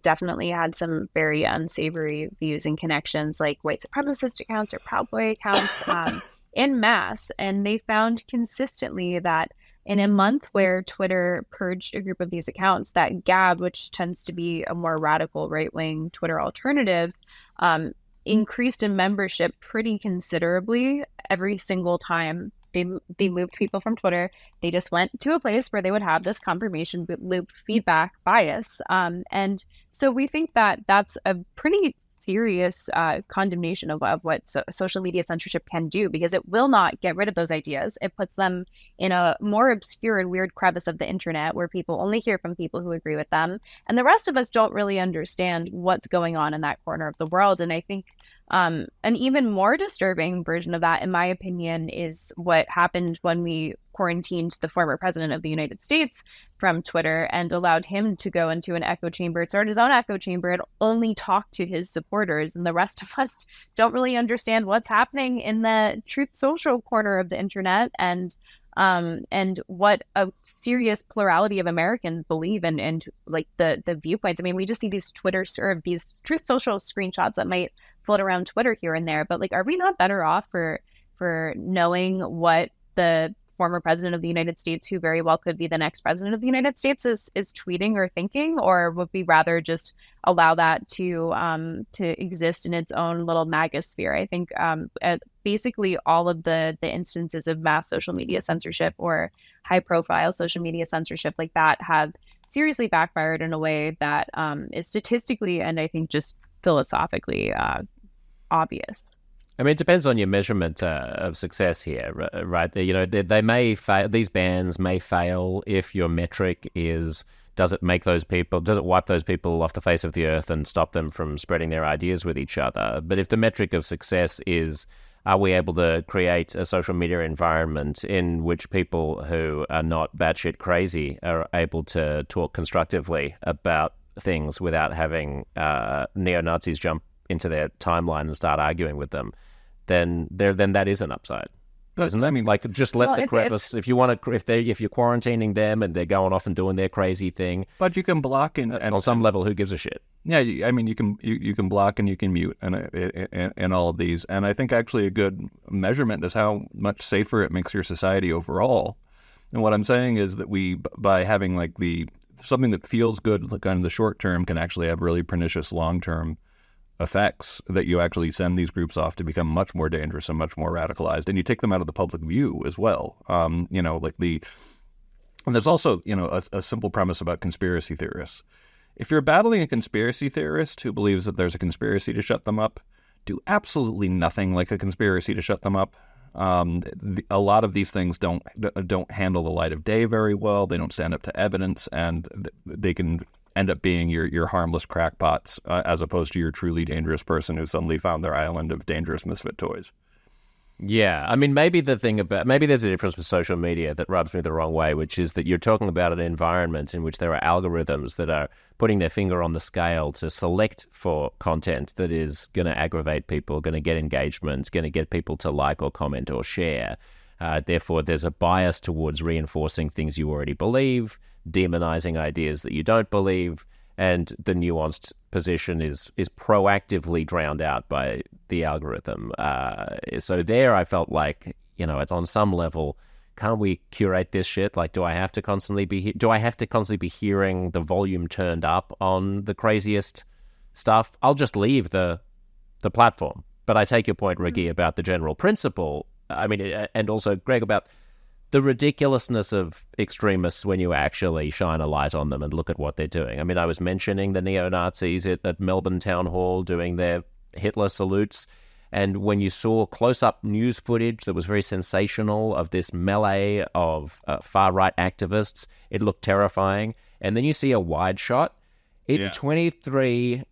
definitely had some very unsavory views and connections, like white supremacist accounts or Proud Boy accounts in mass. And they found consistently that in a month where Twitter purged a group of these accounts, that Gab, which tends to be a more radical right-wing Twitter alternative, increased in membership pretty considerably every single time they moved people from Twitter. They just went to a place where they would have this confirmation loop feedback bias. And so we think that that's a pretty serious condemnation of what social media censorship can do, because it will not get rid of those ideas. It puts them in a more obscure and weird crevice of the internet where people only hear from people who agree with them. And the rest of us don't really understand what's going on in that corner of the world. And I think an even more disturbing version of that, in my opinion, is what happened when we quarantined the former president of the United States from Twitter and allowed him to go into an echo chamber, start his own echo chamber, and only talk to his supporters. And the rest of us don't really understand what's happening in the Truth Social corner of the internet, and what a serious plurality of Americans believe in, and like the viewpoints. We just see these these Truth Social screenshots that might float around Twitter here and there, but like, are we not better off for knowing what the former president of the United States, who very well could be the next president of the United States, is tweeting or thinking? Or would we rather just allow that to exist in its own little magosphere? I think basically all of the instances of mass social media censorship or high profile social media censorship like that have seriously backfired in a way that is statistically and I think just philosophically obvious. It depends on your measurement of success here, right? They may fail. These bans may fail if your metric is, does it wipe those people off the face of the earth and stop them from spreading their ideas with each other? But if the metric of success is, are we able to create a social media environment in which people who are not batshit crazy are able to talk constructively about things without having neo-Nazis jump into their timeline and start arguing with them, then that is an upside, isn't it? Just let the crevice. If you're quarantining them and they're going off and doing their crazy thing, but you can block and on some level, who gives a shit? Yeah, you can block and you can mute and all of these. And I think actually a good measurement is how much safer it makes your society overall. And what I'm saying is that by having something that feels good, kind of the short term, can actually have really pernicious long term effects, that you actually send these groups off to become much more dangerous and much more radicalized, and you take them out of the public view as well. And there's also, a simple premise about conspiracy theorists. If you're battling a conspiracy theorist who believes that there's a conspiracy to shut them up, do absolutely nothing like a conspiracy to shut them up. A lot of these things don't handle the light of day very well. They don't stand up to evidence, and they can end up being your harmless crackpots as opposed to your truly dangerous person who suddenly found their island of dangerous misfit toys. Yeah, maybe there's a difference with social media that rubs me the wrong way, which is that you're talking about an environment in which there are algorithms that are putting their finger on the scale to select for content that is going to aggravate people, going to get engagement, going to get people to like or comment or share. Therefore, there's a bias towards reinforcing things you already believe, demonizing ideas that you don't believe, and the nuanced position is proactively drowned out by the algorithm. So there I felt like, it's on some level, can't we curate this shit? Do I have to constantly be hearing the volume turned up on the craziest stuff? I'll just leave the platform. But I take your point, Rikki, about the general principle. I mean, and also, Greg, about the ridiculousness of extremists when you actually shine a light on them and look at what they're doing. I mean, I was mentioning the neo-Nazis at Melbourne Town Hall doing their Hitler salutes. And when you saw close-up news footage that was very sensational of this melee of far-right activists, it looked terrifying. And then you see a wide shot. It's 23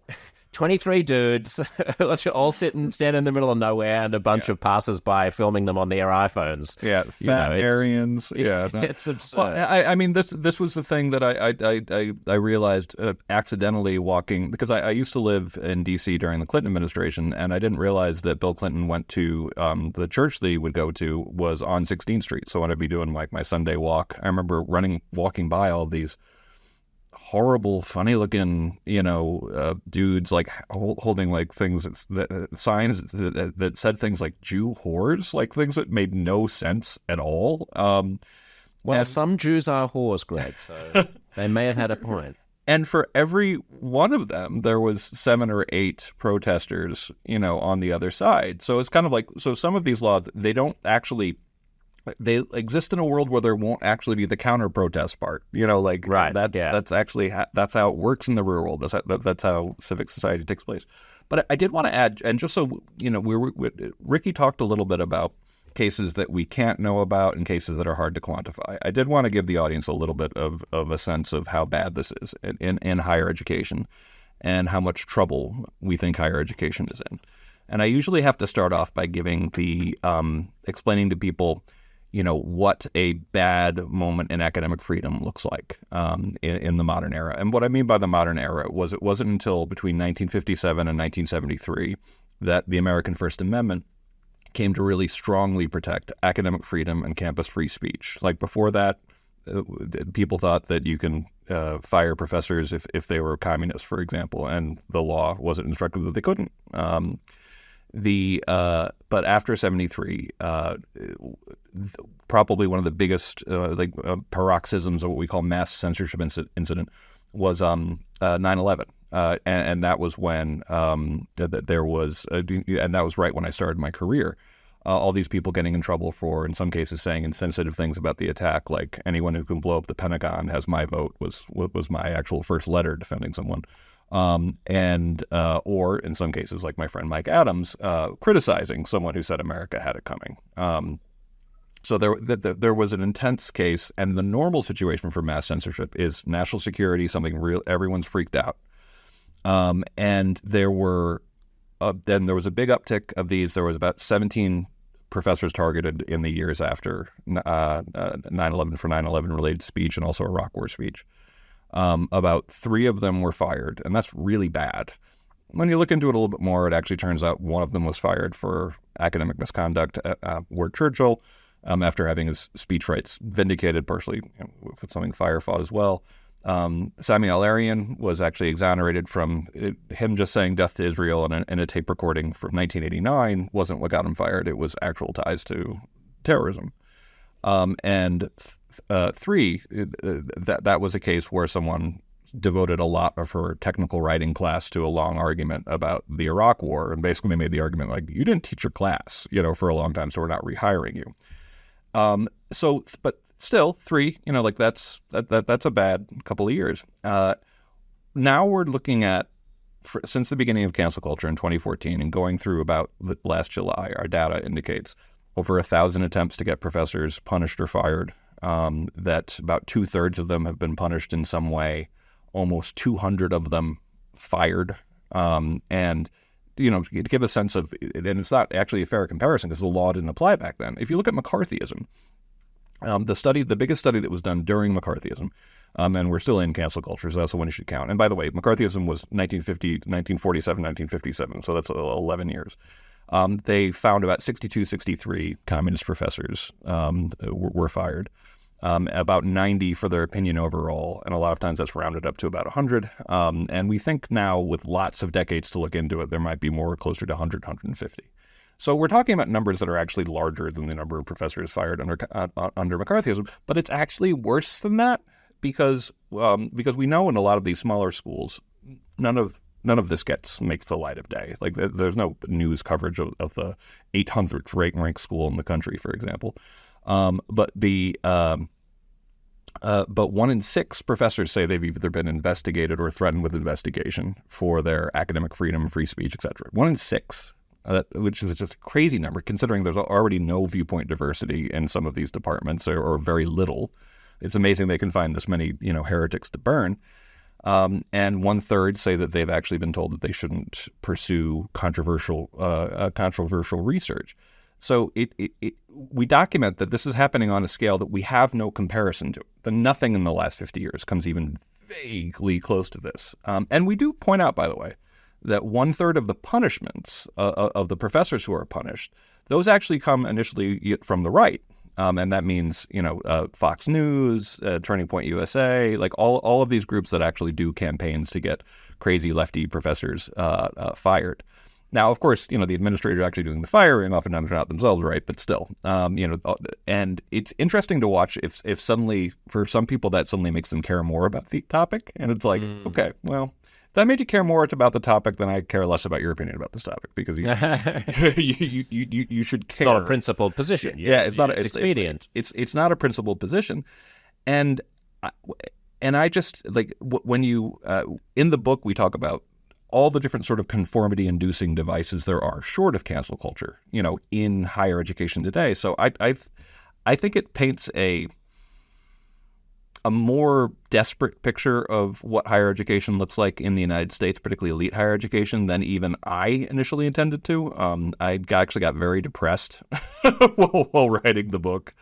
dudes all stand in the middle of nowhere and a bunch of passers-by filming them on their iPhones. Yeah, fat Aryans. Yeah, it's absurd. Well, I mean, this was the thing that I realized accidentally walking, because I used to live in D.C. during the Clinton administration, and I didn't realize that Bill Clinton went to the church that he would go to was on 16th Street. So when I'd be doing like my Sunday walk, I remember walking by all these horrible, funny-looking, dudes like holding like things signs that said things like Jew whores, like things that made no sense at all. Some Jews are whores, Greg, so they may have had a point. And for every one of them, there was 7 or 8 protesters, on the other side. So it's kind of like, so some of these laws, they they exist in a world where there won't actually be the counter protest part, right. That's actually that's how it works in the real world. That's how civic society takes place. But I did want to add, and just so Rikki talked a little bit about cases that we can't know about and cases that are hard to quantify. I did want to give the audience a little bit of a sense of how bad this is in higher education and how much trouble we think higher education is in. And I usually have to start off by giving explaining to people what a bad moment in academic freedom looks like in the modern era. And what I mean by the modern era was it wasn't until between 1957 and 1973 that the American First Amendment came to really strongly protect academic freedom and campus free speech. Like before that, people thought that you can fire professors if they were communists, for example, and the law wasn't instructive that they couldn't. But after 73, probably one of the biggest paroxysms of what we call mass censorship incident was 9/11, and that was when there was, and that was right when I started my career. All these people getting in trouble for, in some cases, saying insensitive things about the attack, like anyone who can blow up the Pentagon has my vote was my actual first letter defending someone. Or in some cases, like my friend Mike Adams, criticizing someone who said America had it coming. So there was an intense case, and the normal situation for mass censorship is national security, something real, everyone's freaked out. And there were, then there was a big uptick of these. There was about 17 professors targeted in the years after 9/11 for 9/11 related speech and also Iraq War speech. About 3 of them were fired, and that's really bad. When you look into it a little bit more, it actually turns out one of them was fired for academic misconduct at Ward Churchill after having his speech rights vindicated, partially with something fire fought as well. Samuel Arian was actually exonerated from him just saying death to Israel in a tape recording from 1989 wasn't what got him fired. It was actual ties to terrorism. And 3, that was a case where someone devoted a lot of her technical writing class to a long argument about the Iraq War, and basically they made the argument like, you didn't teach your class, for a long time, so we're not rehiring you. But still, 3, that's a bad couple of years. Now we're looking at, since the beginning of cancel culture in 2014 and going through about last July, our data indicates over 1,000 attempts to get professors punished or fired, that about 2/3 of them have been punished in some way, almost 200 of them fired. And, to give a sense of, and it's not actually a fair comparison because the law didn't apply back then. If you look at McCarthyism, the biggest study that was done during McCarthyism, and we're still in cancel culture, so that's the one you should count. And by the way, McCarthyism was 1947, 1957, so that's 11 years. They found about 63 communist professors were fired, about 90 for their opinion overall, and a lot of times that's rounded up to about 100. And we think now, with lots of decades to look into it, there might be more closer to 100, 150. So we're talking about numbers that are actually larger than the number of professors fired under McCarthyism, but it's actually worse than that because we know in a lot of these smaller schools, none of None of this makes the light of day. Like there's no news coverage of the 800th ranked school in the country, for example. But 1 in 6 professors say they've either been investigated or threatened with investigation for their academic freedom, free speech, etc. 1 in 6, which is just a crazy number considering there's already no viewpoint diversity in some of these departments, or very little. It's amazing they can find this many, heretics to burn. And 1/3 say that they've actually been told that they shouldn't pursue controversial research. So we document that this is happening on a scale that we have no comparison to. Nothing in the last 50 years comes even vaguely close to this. And we do point out, by the way, that 1/3 of the punishments of the professors who are punished, those actually come initially from the right. And that means, Fox News, Turning Point USA, like all of these groups that actually do campaigns to get crazy lefty professors fired. Now, of course, the administrators actually doing the firing oftentimes are not themselves right, but still, and it's interesting to watch if suddenly, for some people, that suddenly makes them care more about the topic. And it's like, okay, well, if that made you care more about the topic, then I care less about your opinion about this topic, because you should care. It's not a principled position. It's not. It's expedient. It's not a principled position, and I just like when you in the book we talk about all the different sort of conformity-inducing devices there are, short of cancel culture, in higher education today. So I think it paints a more desperate picture of what higher education looks like in the United States, particularly elite higher education, than even I initially intended to. I actually got very depressed while writing the book,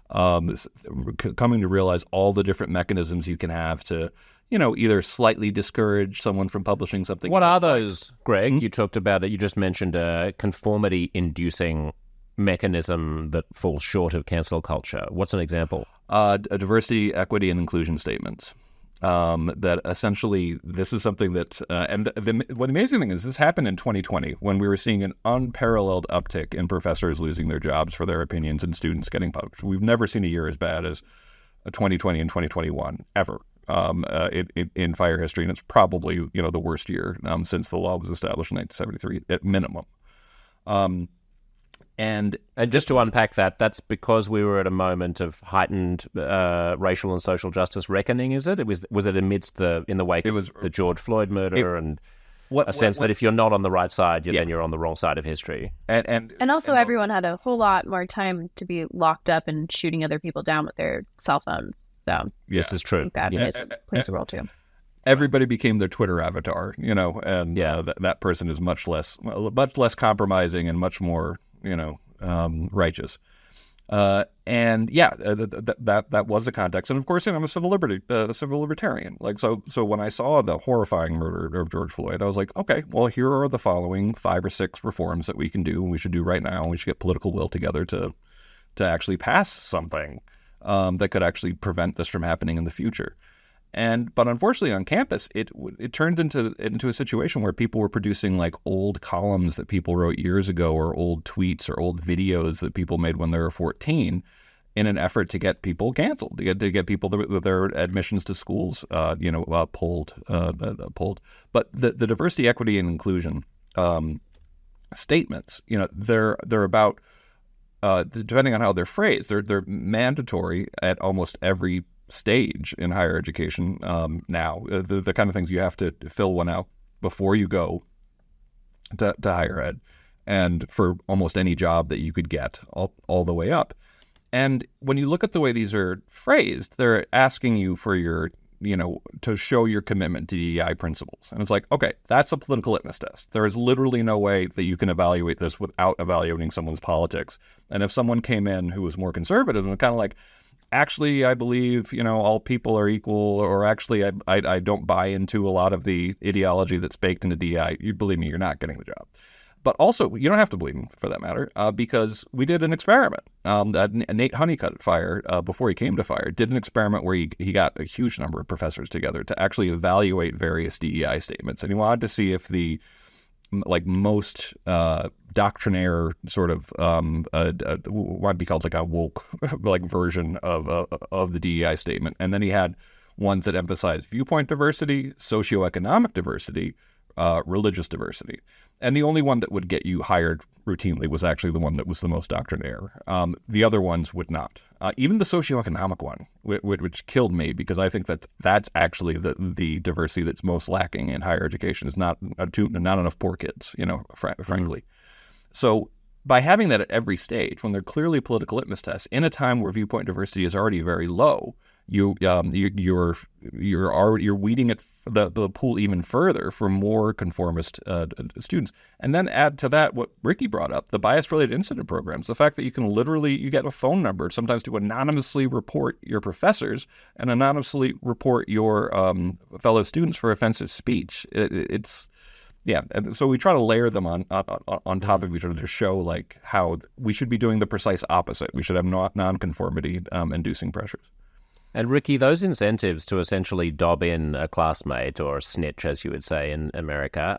coming to realize all the different mechanisms you can have to either slightly discourage someone from publishing something. What are those, Greg? You talked about it. You just mentioned a conformity-inducing mechanism that falls short of cancel culture. What's an example? A diversity, equity, and inclusion statements. That essentially, this is something that, and the amazing thing is this happened in 2020 when we were seeing an unparalleled uptick in professors losing their jobs for their opinions and students getting published. We've never seen a year as bad as 2020 and 2021 ever. In fire history, and it's probably the worst year since the law was established in 1973 at minimum. And just to unpack that, that's because we were at a moment of heightened racial and social justice reckoning. Is it? Was it amidst in the wake of the George Floyd murder sense that if you're not on the right side, then you're on the wrong side of history. And also everyone had a whole lot more time to be locked up and shooting other people down with their cell phones. So this is true. That plays a role too. Everybody became their Twitter avatar, and that person is much less compromising and much more, righteous. That was the context. And of course, I'm a civil libertarian. Like so when I saw the horrifying murder of George Floyd, I was like, okay, well, here are the following 5 or 6 reforms that we can do, and we should do right now. And we should get political will together to actually pass something that could actually prevent this from happening in the future. But unfortunately on campus, it turned into a situation where people were producing like old columns that people wrote years ago, or old tweets or old videos that people made when they were 14, in an effort to get people canceled, to get people their admissions to schools pulled. But the diversity, equity, and inclusion statements, they're about, depending on how they're phrased, they're mandatory at almost every stage in higher education now. The kind of things you have to fill one out before you go to higher ed, and for almost any job that you could get all the way up. And when you look at the way these are phrased, they're asking you for your, to show your commitment to DEI principles. And it's like, okay, that's a political litmus test. There is literally no way that you can evaluate this without evaluating someone's politics. And if someone came in who was more conservative and kind of like, actually, I believe, all people are equal, or actually, I don't buy into a lot of the ideology that's baked into DEI, you believe me, you're not getting the job. But also, you don't have to believe him for that matter, because we did an experiment. Nate Honeycutt at Fire, before he came to Fire, did an experiment where he got a huge number of professors together to actually evaluate various DEI statements. And he wanted to see if the most doctrinaire sort of what might be called like a woke version of the DEI statement. And then he had ones that emphasize viewpoint diversity, socioeconomic diversity, religious diversity. And the only one that would get you hired routinely was actually the one that was the most doctrinaire. The other ones would not. Even the socioeconomic one, which killed me, because I think that that's actually the diversity that's most lacking in higher education, is not enough poor kids, frankly. So by having that at every stage, when they're clearly political litmus tests, in a time where viewpoint diversity is already very low, you're weeding the pool even further for more conformist students. And then add to that what Rikki brought up, the bias-related incident programs, the fact that you get a phone number sometimes to anonymously report your professors and anonymously report your fellow students for offensive speech. And so we try to layer them on top of each other to show like how we should be doing the precise opposite. We should have non-conformity inducing pressures. And Rikki, those incentives to essentially dob in a classmate or a snitch, as you would say in America,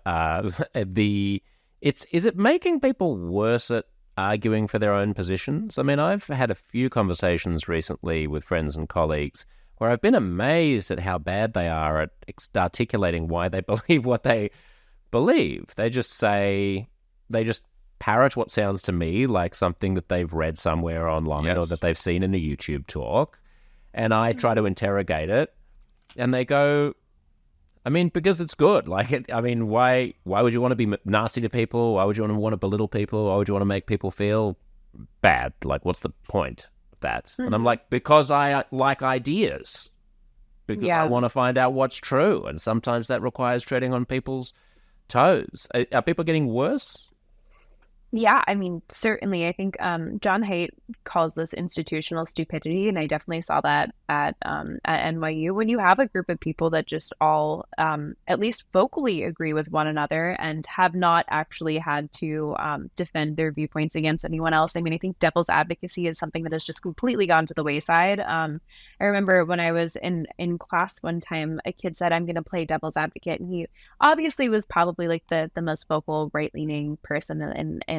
is it making people worse at arguing for their own positions? I mean, I've had a few conversations recently with friends and colleagues where I've been amazed at how bad they are at articulating why they believe what they believe. They just parrot what sounds to me like something that they've read somewhere online or that they've seen in a YouTube talk. And I try to interrogate it, and they go, I mean, because it's good. Why would you want to be nasty to people? Why would you want to belittle people? Why would you want to make people feel bad? Like, what's the point of that? Mm-hmm. And I'm like, because I like ideas. Because I want to find out what's true. And sometimes that requires treading on people's toes. Are people getting worse? Yeah, I mean, certainly. I think John Haidt calls this institutional stupidity, and I definitely saw that at NYU. When you have a group of people that just all, at least vocally, agree with one another and have not actually had to defend their viewpoints against anyone else. I mean, I think devil's advocacy is something that has just completely gone to the wayside. I remember when I was in class one time, a kid said, "I'm going to play devil's advocate," and he obviously was probably like the most vocal right-leaning person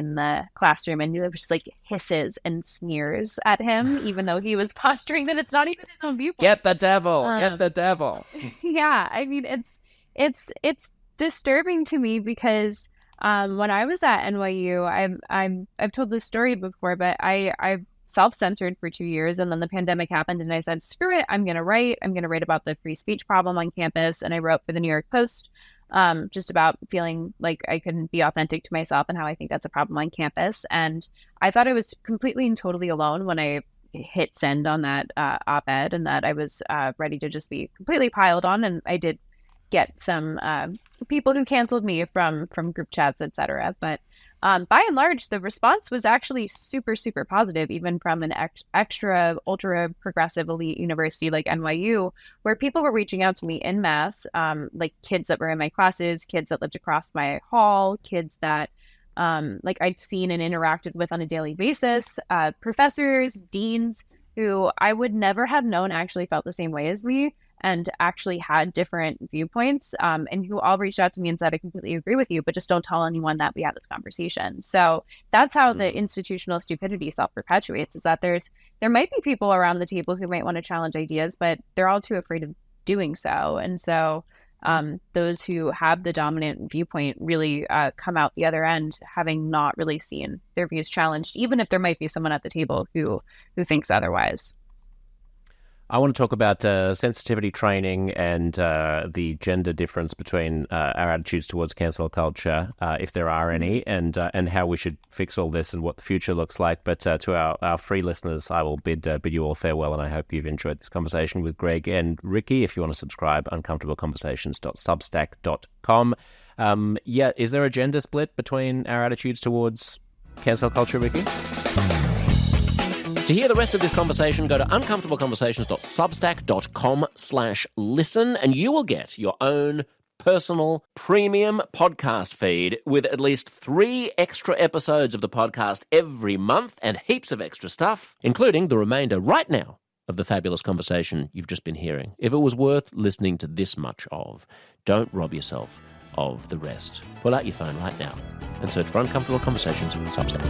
in the classroom, and it was just like hisses and sneers at him, even though he was posturing that it's not even his own viewpoint. Get the devil, get the devil. Yeah, I mean, it's disturbing to me because when I was at NYU, I've told this story before, but I self-censored for 2 years, and then the pandemic happened, and I said, screw it, I'm gonna write about the free speech problem on campus, and I wrote for the New York Post. Just about feeling like I couldn't be authentic to myself and how I think that's a problem on campus. And I thought I was completely and totally alone when I hit send on that op-ed, and that I was ready to just be completely piled on. And I did get some people who canceled me from group chats, etc. But by and large, the response was actually super, super positive, even from an extra, ultra progressive elite university like NYU, where people were reaching out to me en masse, like kids that were in my classes, kids that lived across my hall, kids that like I'd seen and interacted with on a daily basis, professors, deans, who I would never have known actually felt the same way as me and actually had different viewpoints, and who all reached out to me and said, I completely agree with you, but just don't tell anyone that we had this conversation. So that's how the institutional stupidity self-perpetuates, is that there might be people around the table who might want to challenge ideas, but they're all too afraid of doing so. And so those who have the dominant viewpoint really come out the other end having not really seen their views challenged, even if there might be someone at the table who thinks otherwise. I want to talk about sensitivity training and the gender difference between our attitudes towards cancel culture, if there are any, and how we should fix all this and what the future looks like. But to our free listeners, I will bid you all farewell, and I hope you've enjoyed this conversation with Greg and Rikki. If you want to subscribe, uncomfortableconversations.substack.com. Is there a gender split between our attitudes towards cancel culture, Rikki? To hear the rest of this conversation, go to uncomfortableconversations.substack.com/listen, and you will get your own personal premium podcast feed with at least 3 extra episodes of the podcast every month and heaps of extra stuff, including the remainder right now of the fabulous conversation you've just been hearing. If it was worth listening to this much of, don't rob yourself of the rest. Pull out your phone right now and search for Uncomfortable Conversations on Substack.